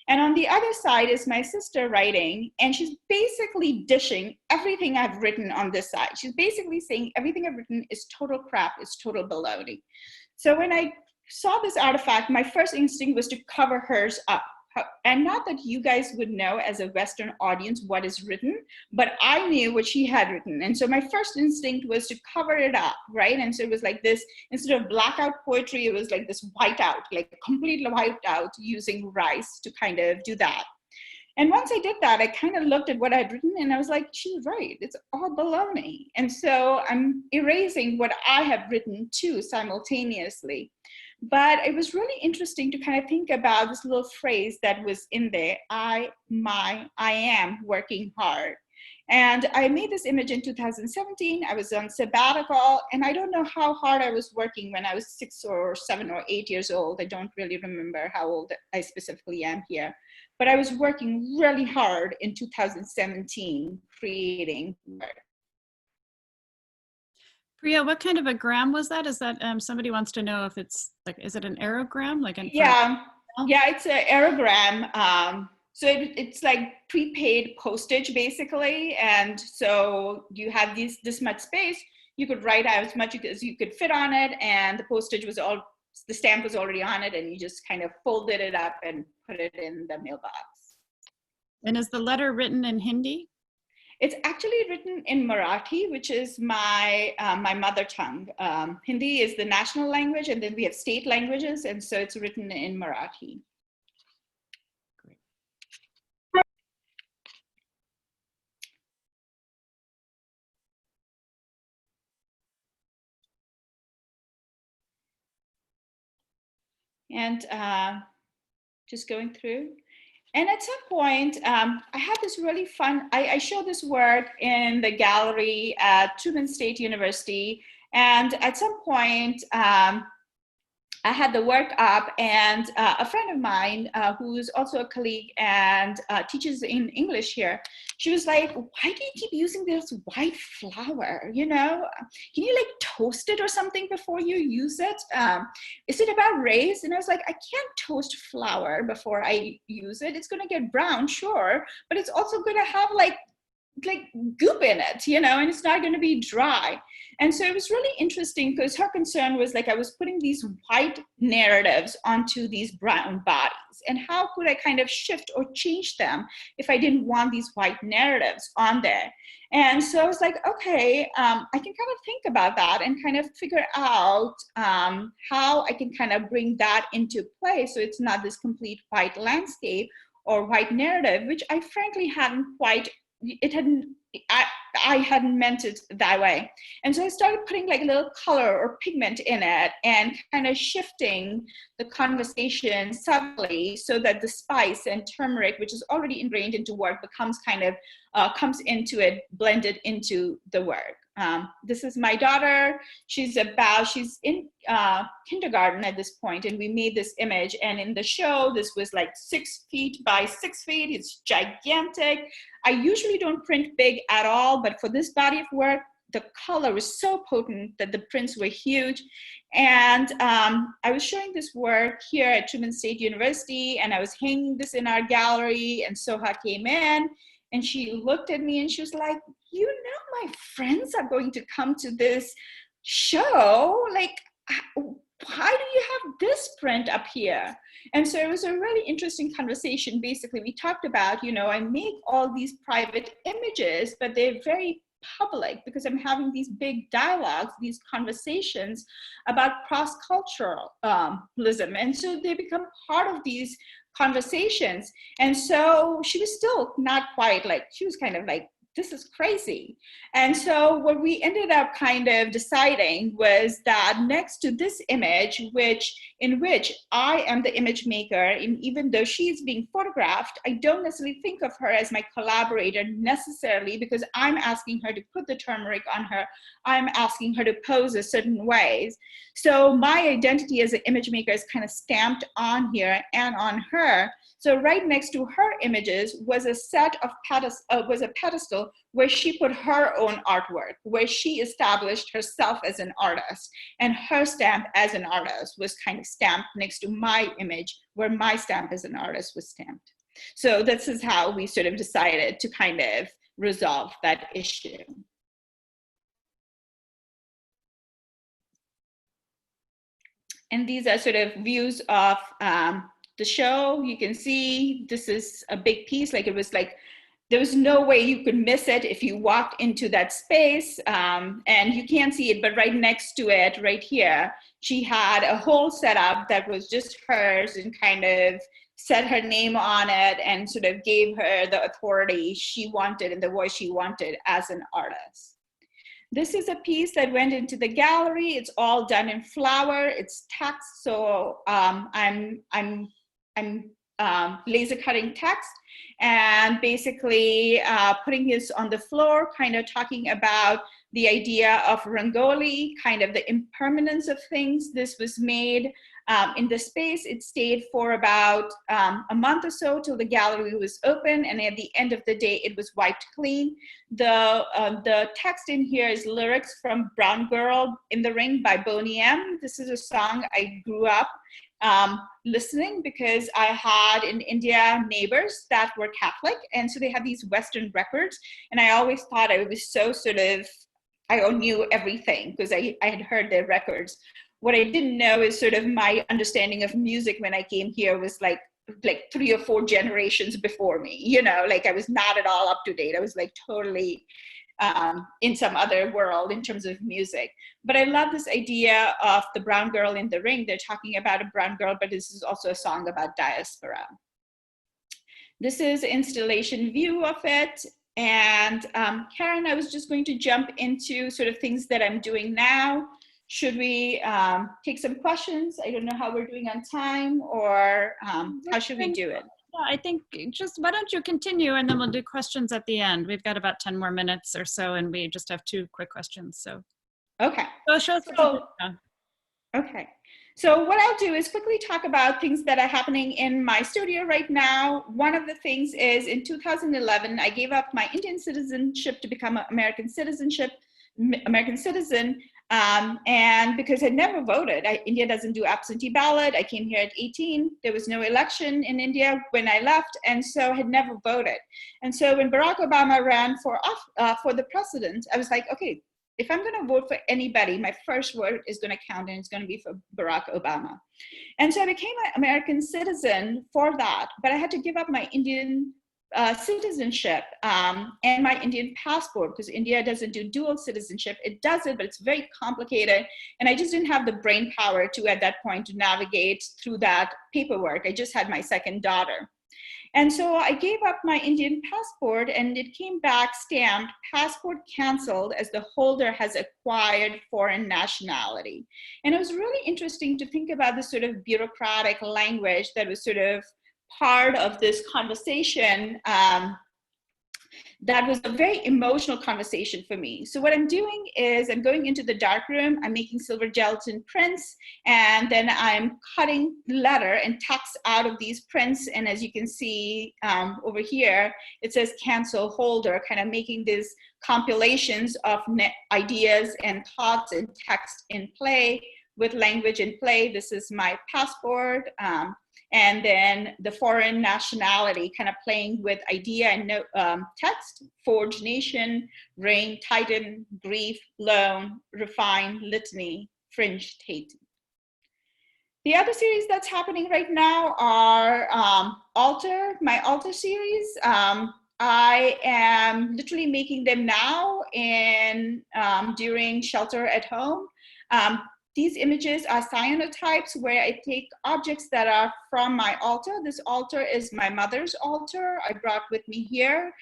Speaker 2: And on the other side is my sister writing, and she's basically dishing everything I've written on this side. She's basically saying everything I've written is total crap, is total baloney. So when I saw this artifact, my first instinct was to cover hers up. And not that you guys would know as a Western audience what is written, but I knew what she had written. And so my first instinct was to cover it up, right? And so it was like this, instead of blackout poetry, it was like this whiteout, like completely wiped out using rice to kind of do that. And once I did that, I kind of looked at what I'd written and I was like, she's right, it's all baloney. And so I'm erasing what I have written too simultaneously. But it was really interesting to kind of think about this little phrase that was in there, I am working hard. And I made this image in 2017. I was on sabbatical, and I don't know how hard I was working when I was 6 or 7 or 8 years old. I don't really remember how old I specifically am here. But I was working really hard in 2017 creating work.
Speaker 1: Priya, what kind of a gram was that? Is that somebody wants to know if it's like, is it an aerogram? Like
Speaker 2: yeah, it's an aerogram. So it's like prepaid postage basically. And so you have this much space, you could write out as much as you could fit on it, and the postage was the stamp was already on it, and you just kind of folded it up and put it in the mailbox.
Speaker 1: And is the letter written in Hindi?
Speaker 2: It's actually written in Marathi, which is my mother tongue. Hindi is the national language, and then we have state languages, and so it's written in Marathi.
Speaker 1: Great.
Speaker 2: And just going through. And at some point, I had this really fun, I showed this work in the gallery at Truman State University. And at some point, I had the work up, and a friend of mine who's also a colleague and teaches in English here, she was like, why do you keep using this white flour? You know, can you like toast it or something before you use it? Is it about race? And I was like, I can't toast flour before I use it. It's going to get brown, sure, but it's also going to have like goop in it, you know, and it's not going to be dry. And so it was really interesting because her concern was like, I was putting these white narratives onto these brown bodies, and how could I kind of shift or change them if I didn't want these white narratives on there? And so I was like, okay, I can kind of think about that and kind of figure out how I can kind of bring that into play so it's not this complete white landscape or white narrative, which I frankly hadn't quite, I hadn't meant it that way. And so I started putting like a little color or pigment in it and kind of shifting the conversation subtly so that the spice and turmeric, which is already ingrained into work, becomes kind of, comes into it, blended into the work. This is my daughter. She's in kindergarten at this point, and we made this image. And in the show, this was like 6 feet by 6 feet. It's gigantic. I usually don't print big at all, but for this body of work, the color was so potent that the prints were huge. And I was showing this work here at Truman State University, and I was hanging this in our gallery, and Soha came in, and she looked at me and she was like, you know, my friends are going to come to this show. Like, why do you have this print up here? And so it was a really interesting conversation. Basically, we talked about, you know, I make all these private images, but they're very public because I'm having these big dialogues, these conversations about cross-culturalism. And so they become part of these conversations. And so she was still not quite like, she was kind of like, this is crazy. And so what we ended up kind of deciding was that next to this image, in which I am the image maker, and even though she's being photographed, I don't necessarily think of her as my collaborator necessarily, because I'm asking her to put the turmeric on her. I'm asking her to pose a certain ways. So my identity as an image maker is kind of stamped on here and on her. So right next to her images was a set of pedestal table where she put her own artwork, where she established herself as an artist, and her stamp as an artist was kind of stamped next to my image where my stamp as an artist was stamped. So this is how we sort of decided to kind of resolve that issue. And these are sort of views of the show. You can see this is a big piece. Like, it was like, there was no way you could miss it if you walked into that space. And you can't see it, but right next to it, right here, she had a whole setup that was just hers and kind of set her name on it and sort of gave her the authority she wanted and the voice she wanted as an artist. This is a piece that went into the gallery. It's all done in flower. It's text, so I'm laser cutting text and basically putting this on the floor, kind of talking about the idea of Rangoli, kind of the impermanence of things. This was made in the space. It stayed for about a month or so till the gallery was open, and at the end of the day, it was wiped clean. The text in here is lyrics from Brown Girl in the Ring by Boney M. This is a song I grew up listening because I had in India neighbors that were Catholic, and so they had these Western records, and I always thought I was so sort of, I knew everything because I had heard their records. What I didn't know is sort of my understanding of music when I came here was like 3 or 4 generations before me, you know, like I was not at all up to date. I was like totally in some other world in terms of music. But I love this idea of the brown girl in the ring. They're talking about a brown girl, but this is also a song about diaspora. This is installation view of it. And Karen, I was just going to jump into sort of things that I'm doing now. Should we take some questions? I don't know how we're doing on time, or how should we do it?
Speaker 1: Yeah, I think just, why don't you continue and then we'll do questions at the end. We've got about 10 more minutes or so, and we just have 2 quick questions, so.
Speaker 2: Okay.
Speaker 1: So show us
Speaker 2: okay. So what I'll do is quickly talk about things that are happening in my studio right now. One of the things is in 2011, I gave up my Indian citizenship to become an American citizen. And because I never voted, India doesn't do absentee ballot. I came here at 18. There was no election in India when I left, and so I had never voted. And so when Barack Obama ran for the president, I was like, okay, if I'm going to vote for anybody, my first vote is going to count, and it's going to be for Barack Obama. And so I became an American citizen for that, but I had to give up my Indian citizenship and my Indian passport, because India doesn't do dual citizenship. It does it, but it's very complicated. And I just didn't have the brain power to, at that point, to navigate through that paperwork. I just had my second daughter. And so I gave up my Indian passport, and it came back stamped, passport canceled, as the holder has acquired foreign nationality. And it was really interesting to think about this sort of bureaucratic language that was sort of part of this conversation. That was a very emotional conversation for me. So what I'm doing is I'm going into the darkroom, I'm making silver gelatin prints, and then I'm cutting letter and text out of these prints. And as you can see over here, it says cancel holder, kind of making these compilations of ideas and thoughts and text in play with language in play. This is my passport. And then the foreign nationality, kind of playing with idea and text: forge, nation, reign, titan, grief, loan, refine, litany, fringe, hate. The other series that's happening right now are my altar series. I am literally making them now during shelter at home. These images are cyanotypes where I take objects that are from my altar. This altar is my mother's altar I brought with me here.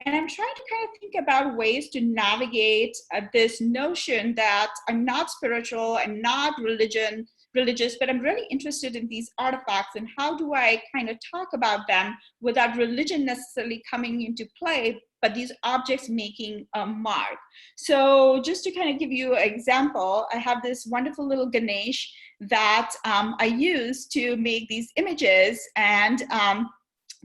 Speaker 2: And I'm trying to kind of think about ways to navigate this notion that I'm not spiritual, I'm not religious, but I'm really interested in these artifacts, and how do I kind of talk about them without religion necessarily coming into play, but these objects making a mark. So just to kind of give you an example, I have this wonderful little Ganesh that I use to make these images, and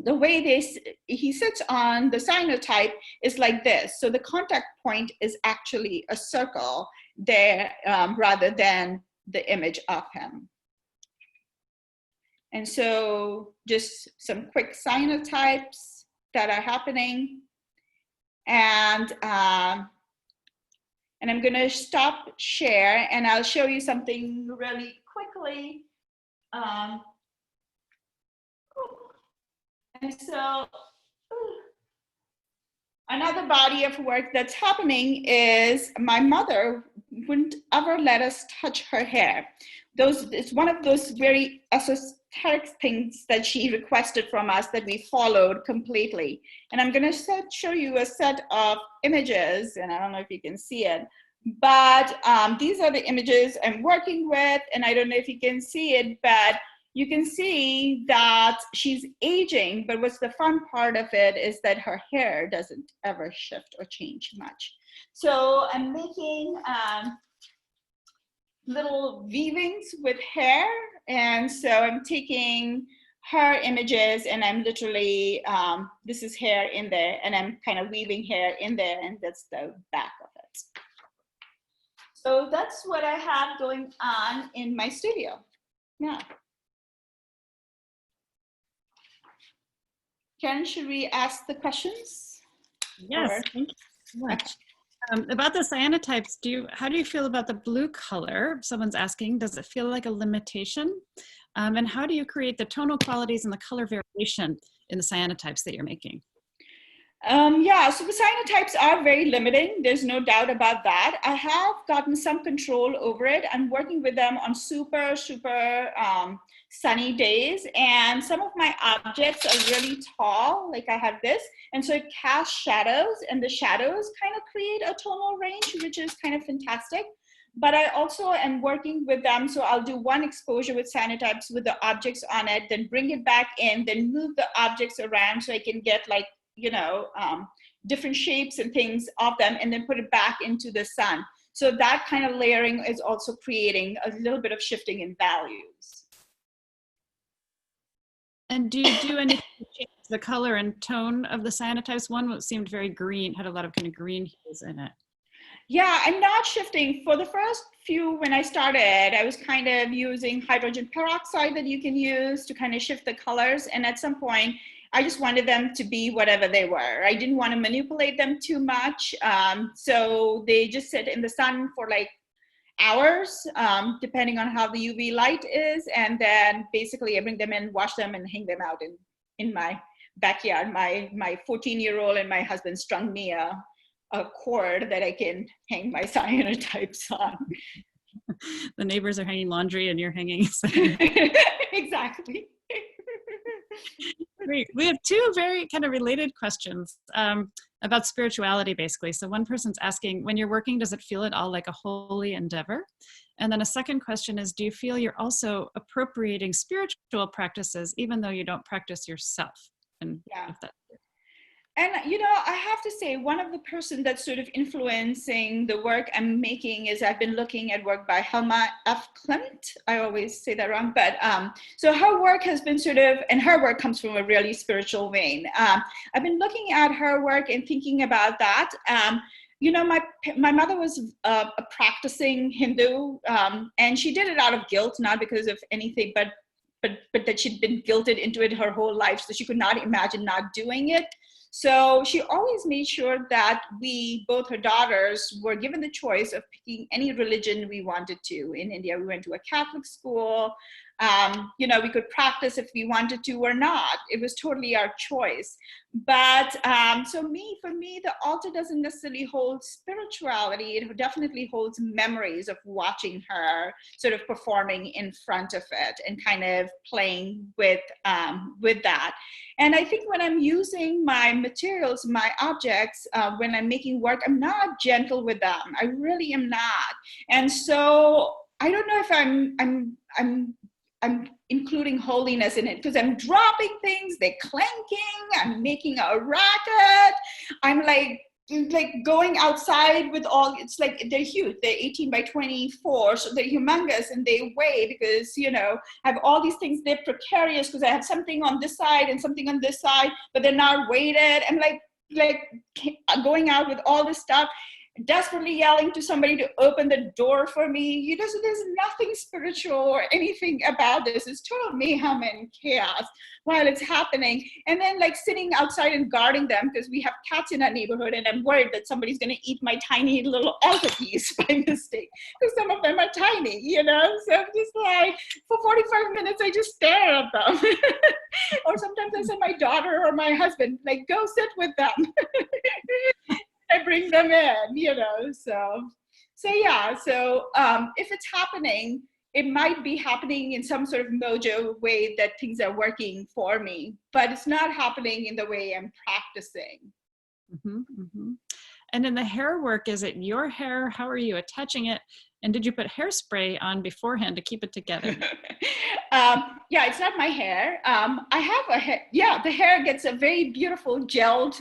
Speaker 2: the way he sits on the cyanotype is like this. So the contact point is actually a circle there rather than the image of him. And so just some quick cyanotypes that are happening. And I'm going to stop share and I'll show you something really quickly. And so another body of work that's happening is my mother wouldn't ever let us touch her hair. It's one of those very esoteric things that she requested from us that we followed completely. And I'm going to show you a set of images, and I don't know if you can see it, but these are the images I'm working with, and I don't know if you can see it, but you can see that she's aging, but what's the fun part of it is that her hair doesn't ever shift or change much. So I'm making little weavings with hair, and so I'm taking her images and I'm literally, this is hair in there, and I'm kind of weaving hair in there, and that's the back of it. So that's what I have going on in my studio. Yeah. Karen, should we ask the questions?
Speaker 1: Yes,
Speaker 2: Or?
Speaker 1: thank you so much. About the cyanotypes, how do you feel about the blue color? Someone's asking, does it feel like a limitation? And how do you create the tonal qualities and the color variation in the cyanotypes that you're making?
Speaker 2: Yeah, so the cyanotypes are very limiting. There's no doubt about that. I have gotten some control over it. I'm working with them on super sunny days, and some of my objects are really tall, like I have this, and so it casts shadows, and the shadows kind of create a tonal range, which is kind of fantastic. But I also am working with them, so I'll do one exposure with cyanotypes with the objects on it, then bring it back in, then move the objects around so I can get like, you know, different shapes and things of them, and then put it back into the sun. So that kind of layering is also creating a little bit of shifting in values.
Speaker 1: And do you do anything to change the color and tone of the cyanotypes? One seemed very green, had a lot of kind of green hues in it.
Speaker 2: Yeah, I'm not shifting. For the first few, when I started, I was kind of using hydrogen peroxide that you can use to kind of shift the colors. And at some point, I just wanted them to be whatever they were. I didn't want to manipulate them too much. So they just sit in the sun for like hours, depending on how the UV light is. And then basically I bring them in, wash them, and hang them out in my backyard. My 14-year-old and my husband strung me a cord that I can hang my cyanotypes on.
Speaker 1: The neighbors are hanging laundry and you're hanging.
Speaker 2: Exactly.
Speaker 1: Great. We have two very kind of related questions about spirituality, basically. So one person's asking, when you're working, does it feel at all like a holy endeavor? And then a second question is, do you feel you're also appropriating spiritual practices even though you don't practice yourself? And
Speaker 2: yeah.
Speaker 1: if that's
Speaker 2: And, you know, I have to say, one of the person that's sort of influencing the work I'm making is I've been looking at work by Helma F. Clement. I always say that wrong, but so her work has been sort of, and her work comes from a really spiritual vein. I've been looking at her work and thinking about that. You know, my mother was a practicing Hindu, and she did it out of guilt, not because of anything, but that she'd been guilted into it her whole life, so she could not imagine not doing it. So she always made sure that we, both her daughters, were given the choice of picking any religion we wanted to. In India, we went to a Catholic school. You know, we could practice if we wanted to or not. It was totally our choice. But so for me, the altar doesn't necessarily hold spirituality. It definitely holds memories of watching her sort of performing in front of it and kind of playing with that. And I think when I'm using my materials, my objects, when I'm making work, I'm not gentle with them. I really am not. And so I don't know if I'm including holiness in it, because I'm dropping things, they're clanking, I'm making a racket. I'm like, like going outside with all, it's like they're huge, they're 18 by 24, so they're humongous and they weigh, because you know I have all these things, they're precarious because I have something on this side and something on this side, but they're not weighted. I'm like going out with all this stuff, desperately yelling to somebody to open the door for me. You know, so there's nothing spiritual or anything about this. It's total mayhem and chaos while it's happening. And then like sitting outside and guarding them, because we have cats in our neighborhood, and I'm worried that somebody's going to eat my tiny little altarpiece by mistake, because some of them are tiny, you know. So I'm just like, for 45 minutes, I just stare at them. Or sometimes I send my daughter or my husband, like, go sit with them. I bring them in, you know, so yeah. So if it's happening, it might be happening in some sort of mojo way that things are working for me, but it's not happening in the way I'm practicing.
Speaker 1: Mm-hmm, mm-hmm. And in the hair work, is it your hair? How are you attaching it? And did you put hairspray on beforehand to keep it together?
Speaker 2: Yeah, it's not my hair. I have a hair. Yeah, the hair gets a very beautiful gelled,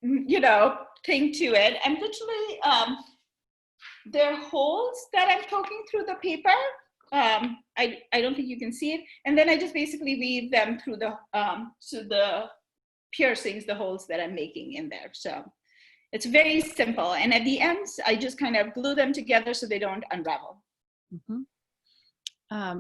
Speaker 2: you know, thing to it. And literally, there are holes that I'm poking through the paper. I don't think you can see it. And then I just basically weave them through the piercings, the holes that I'm making in there. So it's very simple. And at the ends, I just kind of glue them together so they don't unravel.
Speaker 1: Mm-hmm.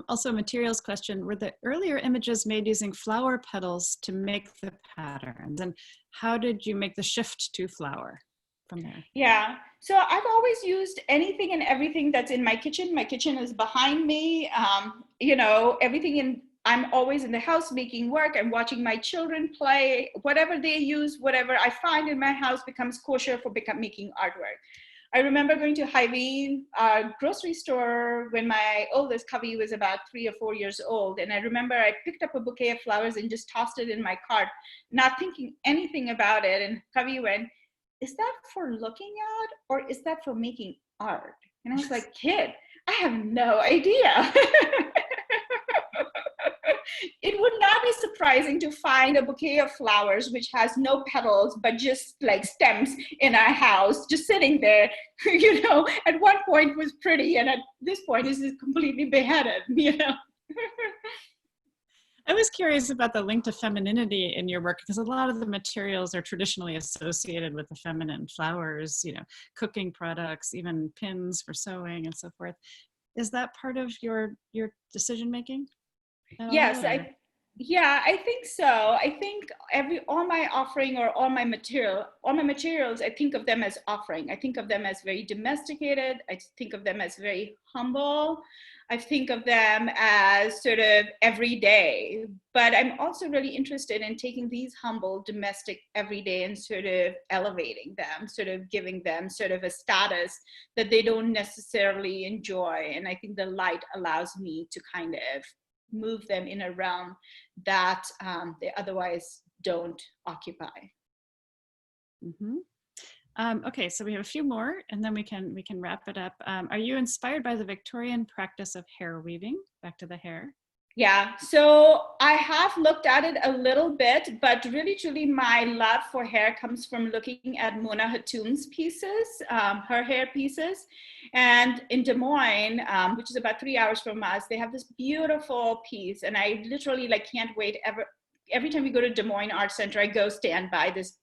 Speaker 1: Also, materials question, were the earlier images made using flower petals to make the patterns? And how did you make the shift to flower from there?
Speaker 2: Yeah, so I've always used anything and everything that's in my kitchen. My kitchen is behind me. You know, I'm always in the house making work. I'm watching my children play. Whatever they use, whatever I find in my house becomes kosher for making artwork. I remember going to Hy-Vee grocery store when my oldest Kavi was about 3 or 4 years old. And I remember I picked up a bouquet of flowers and just tossed it in my cart, not thinking anything about it. And Kavi went, "Is that for looking at, or is that for making art?" And I was like, "Kid, I have no idea." It would not be surprising to find a bouquet of flowers which has no petals but just like stems in our house, just sitting there. You know, at one point was pretty, and at this point is completely beheaded, you know.
Speaker 1: I was curious about the link to femininity in your work, because a lot of the materials are traditionally associated with the feminine, flowers, you know, cooking products, even pins for sewing and so forth. Is that part of your decision making?
Speaker 2: Yes, I think so. I think all my offering or all my materials, I think of them as offering. I think of them as very domesticated. I think of them as very humble. I think of them as sort of everyday, but I'm also really interested in taking these humble, domestic, everyday and sort of elevating them, sort of giving them sort of a status that they don't necessarily enjoy. And I think the light allows me to kind of move them in a realm that they otherwise don't occupy.
Speaker 1: Mm-hmm. Okay, so we have a few more, and then we can wrap it up. Are you inspired by the Victorian practice of hair weaving? Back to the hair.
Speaker 2: Yeah, so I have looked at it a little bit, but really, truly, my love for hair comes from looking at Mona Hatoum's pieces, her hair pieces. And in Des Moines, which is about 3 hours from us, they have this beautiful piece. And I literally can't wait every time we go to Des Moines Art Center, I go stand by this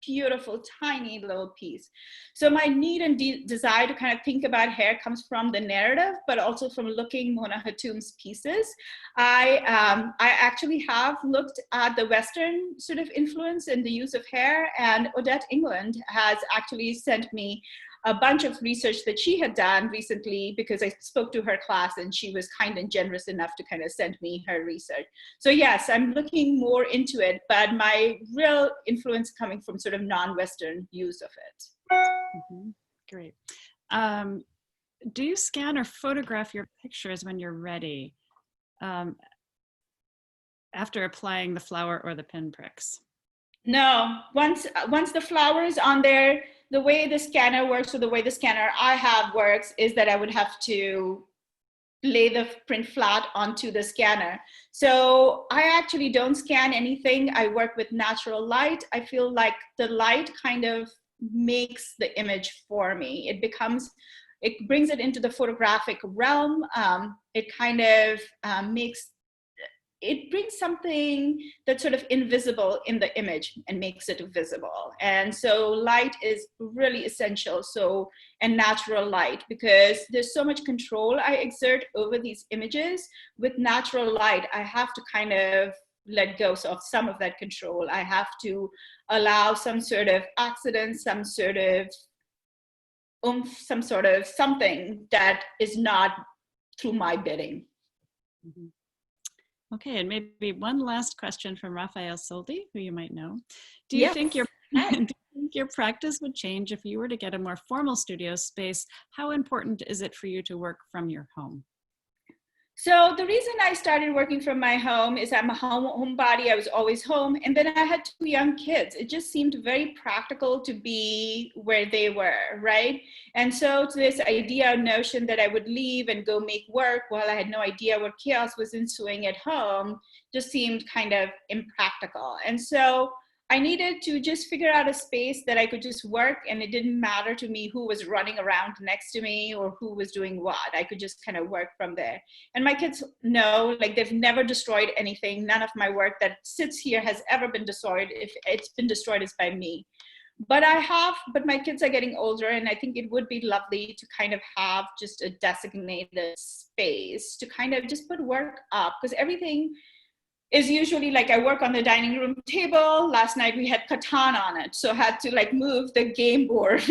Speaker 2: beautiful, tiny little piece. So my need and desire to kind of think about hair comes from the narrative, but also from looking Mona Hatoum's pieces. I actually have looked at the Western sort of influence in the use of hair, and Odette England has actually sent me a bunch of research that she had done recently, because I spoke to her class and she was kind and generous enough to kind of send me her research. So yes, I'm looking more into it, but my real influence coming from sort of non-Western use of it.
Speaker 1: Mm-hmm. Great. Do you scan or photograph your pictures when you're ready, after applying the flower or the pinpricks?
Speaker 2: No, once the flower is on there, the way the scanner works, or the way the scanner I have works, is that I would have to lay the print flat onto the scanner. So I actually don't scan anything. I work with natural light. I feel like the light kind of makes the image for me. It brings it into the photographic realm. It kind of it brings something that's sort of invisible in the image and makes it visible. And so light is really essential. And natural light, because there's so much control I exert over these images. With natural light, I have to kind of let go of some of that control. I have to allow some sort of accident, some sort of oomph, some sort of something that is not through my bidding.
Speaker 1: Mm-hmm. Okay, and maybe one last question from Raphael Soldi, who you might know. Do you think your practice would change if you were to get a more formal studio space? How important is it for you to work from your home?
Speaker 2: So the reason I started working from my home is I'm a homebody. I was always home. And then I had 2 young kids. It just seemed very practical to be where they were, right? And so to this notion that I would leave and go make work while I had no idea what chaos was ensuing at home just seemed kind of impractical. And so I needed to just figure out a space that I could just work, and it didn't matter to me who was running around next to me or who was doing what. I could just kind of work from there. And my kids know, like, they've never destroyed anything. None of my work that sits here has ever been destroyed. If it's been destroyed, it's by me. But my kids are getting older, and I think it would be lovely to kind of have just a designated space to kind of just put work up, because everything is usually like I work on the dining room table. Last night we had Catan on it, so I had to like move the game board,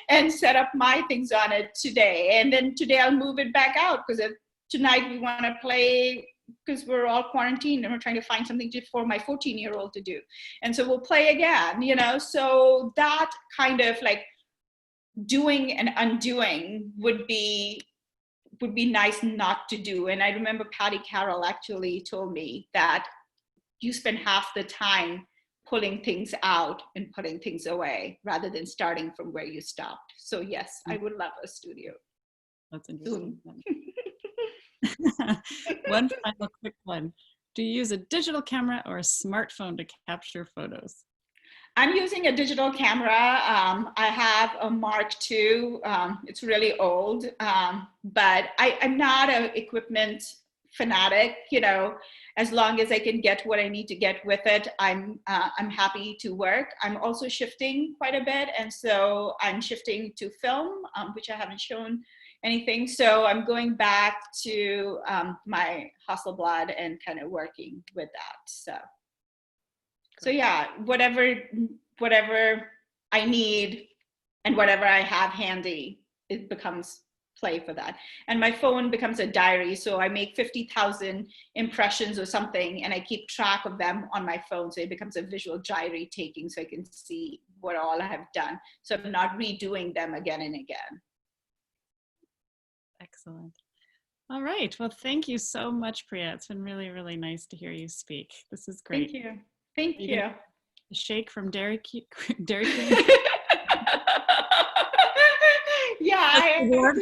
Speaker 2: and set up my things on it today. And then today I'll move it back out, because tonight we want to play, because we're all quarantined and we're trying to find something for my 14-year-old to do. And so we'll play again, so that kind of like doing and undoing would be nice not to do. And I remember Patty Carroll actually told me that you spend half the time pulling things out and putting things away rather than starting from where you stopped. So yes, I would love a studio.
Speaker 1: That's interesting. One final quick one. Do you use a digital camera or a smartphone to capture photos?
Speaker 2: I'm using a digital camera. I have a Mark II. It's really old, but I'm not an equipment fanatic. As long as I can get what I need to get with it, I'm happy to work. I'm also shifting quite a bit, and so I'm shifting to film, which I haven't shown anything. So I'm going back to my Hasselblad and kind of working with that. So yeah, whatever I need and whatever I have handy, it becomes play for that. And my phone becomes a diary. So I make 50,000 impressions or something, and I keep track of them on my phone. So it becomes a visual diary taking, so I can see what all I have done. So I'm not redoing them again and again.
Speaker 1: Excellent. All right. Well, thank you so much, Priya. It's been really, really nice to hear you speak. This is great.
Speaker 2: Thank you. Thank you.
Speaker 1: A shake from Dairy Queen.
Speaker 2: Yeah,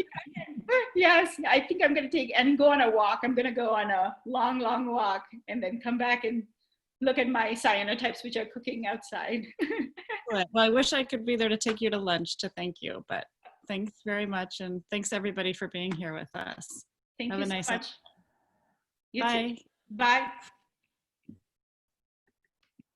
Speaker 2: yes, I think I'm going to take and go on a walk. I'm going to go on a long, long walk and then come back and look at my cyanotypes, which are cooking outside.
Speaker 1: Well, I wish I could be there to take you to lunch to thank you, but thanks very much. And thanks everybody for being here with us.
Speaker 2: Thank
Speaker 1: Have
Speaker 2: you
Speaker 1: a nice
Speaker 2: so much.
Speaker 1: Bye.
Speaker 2: Bye.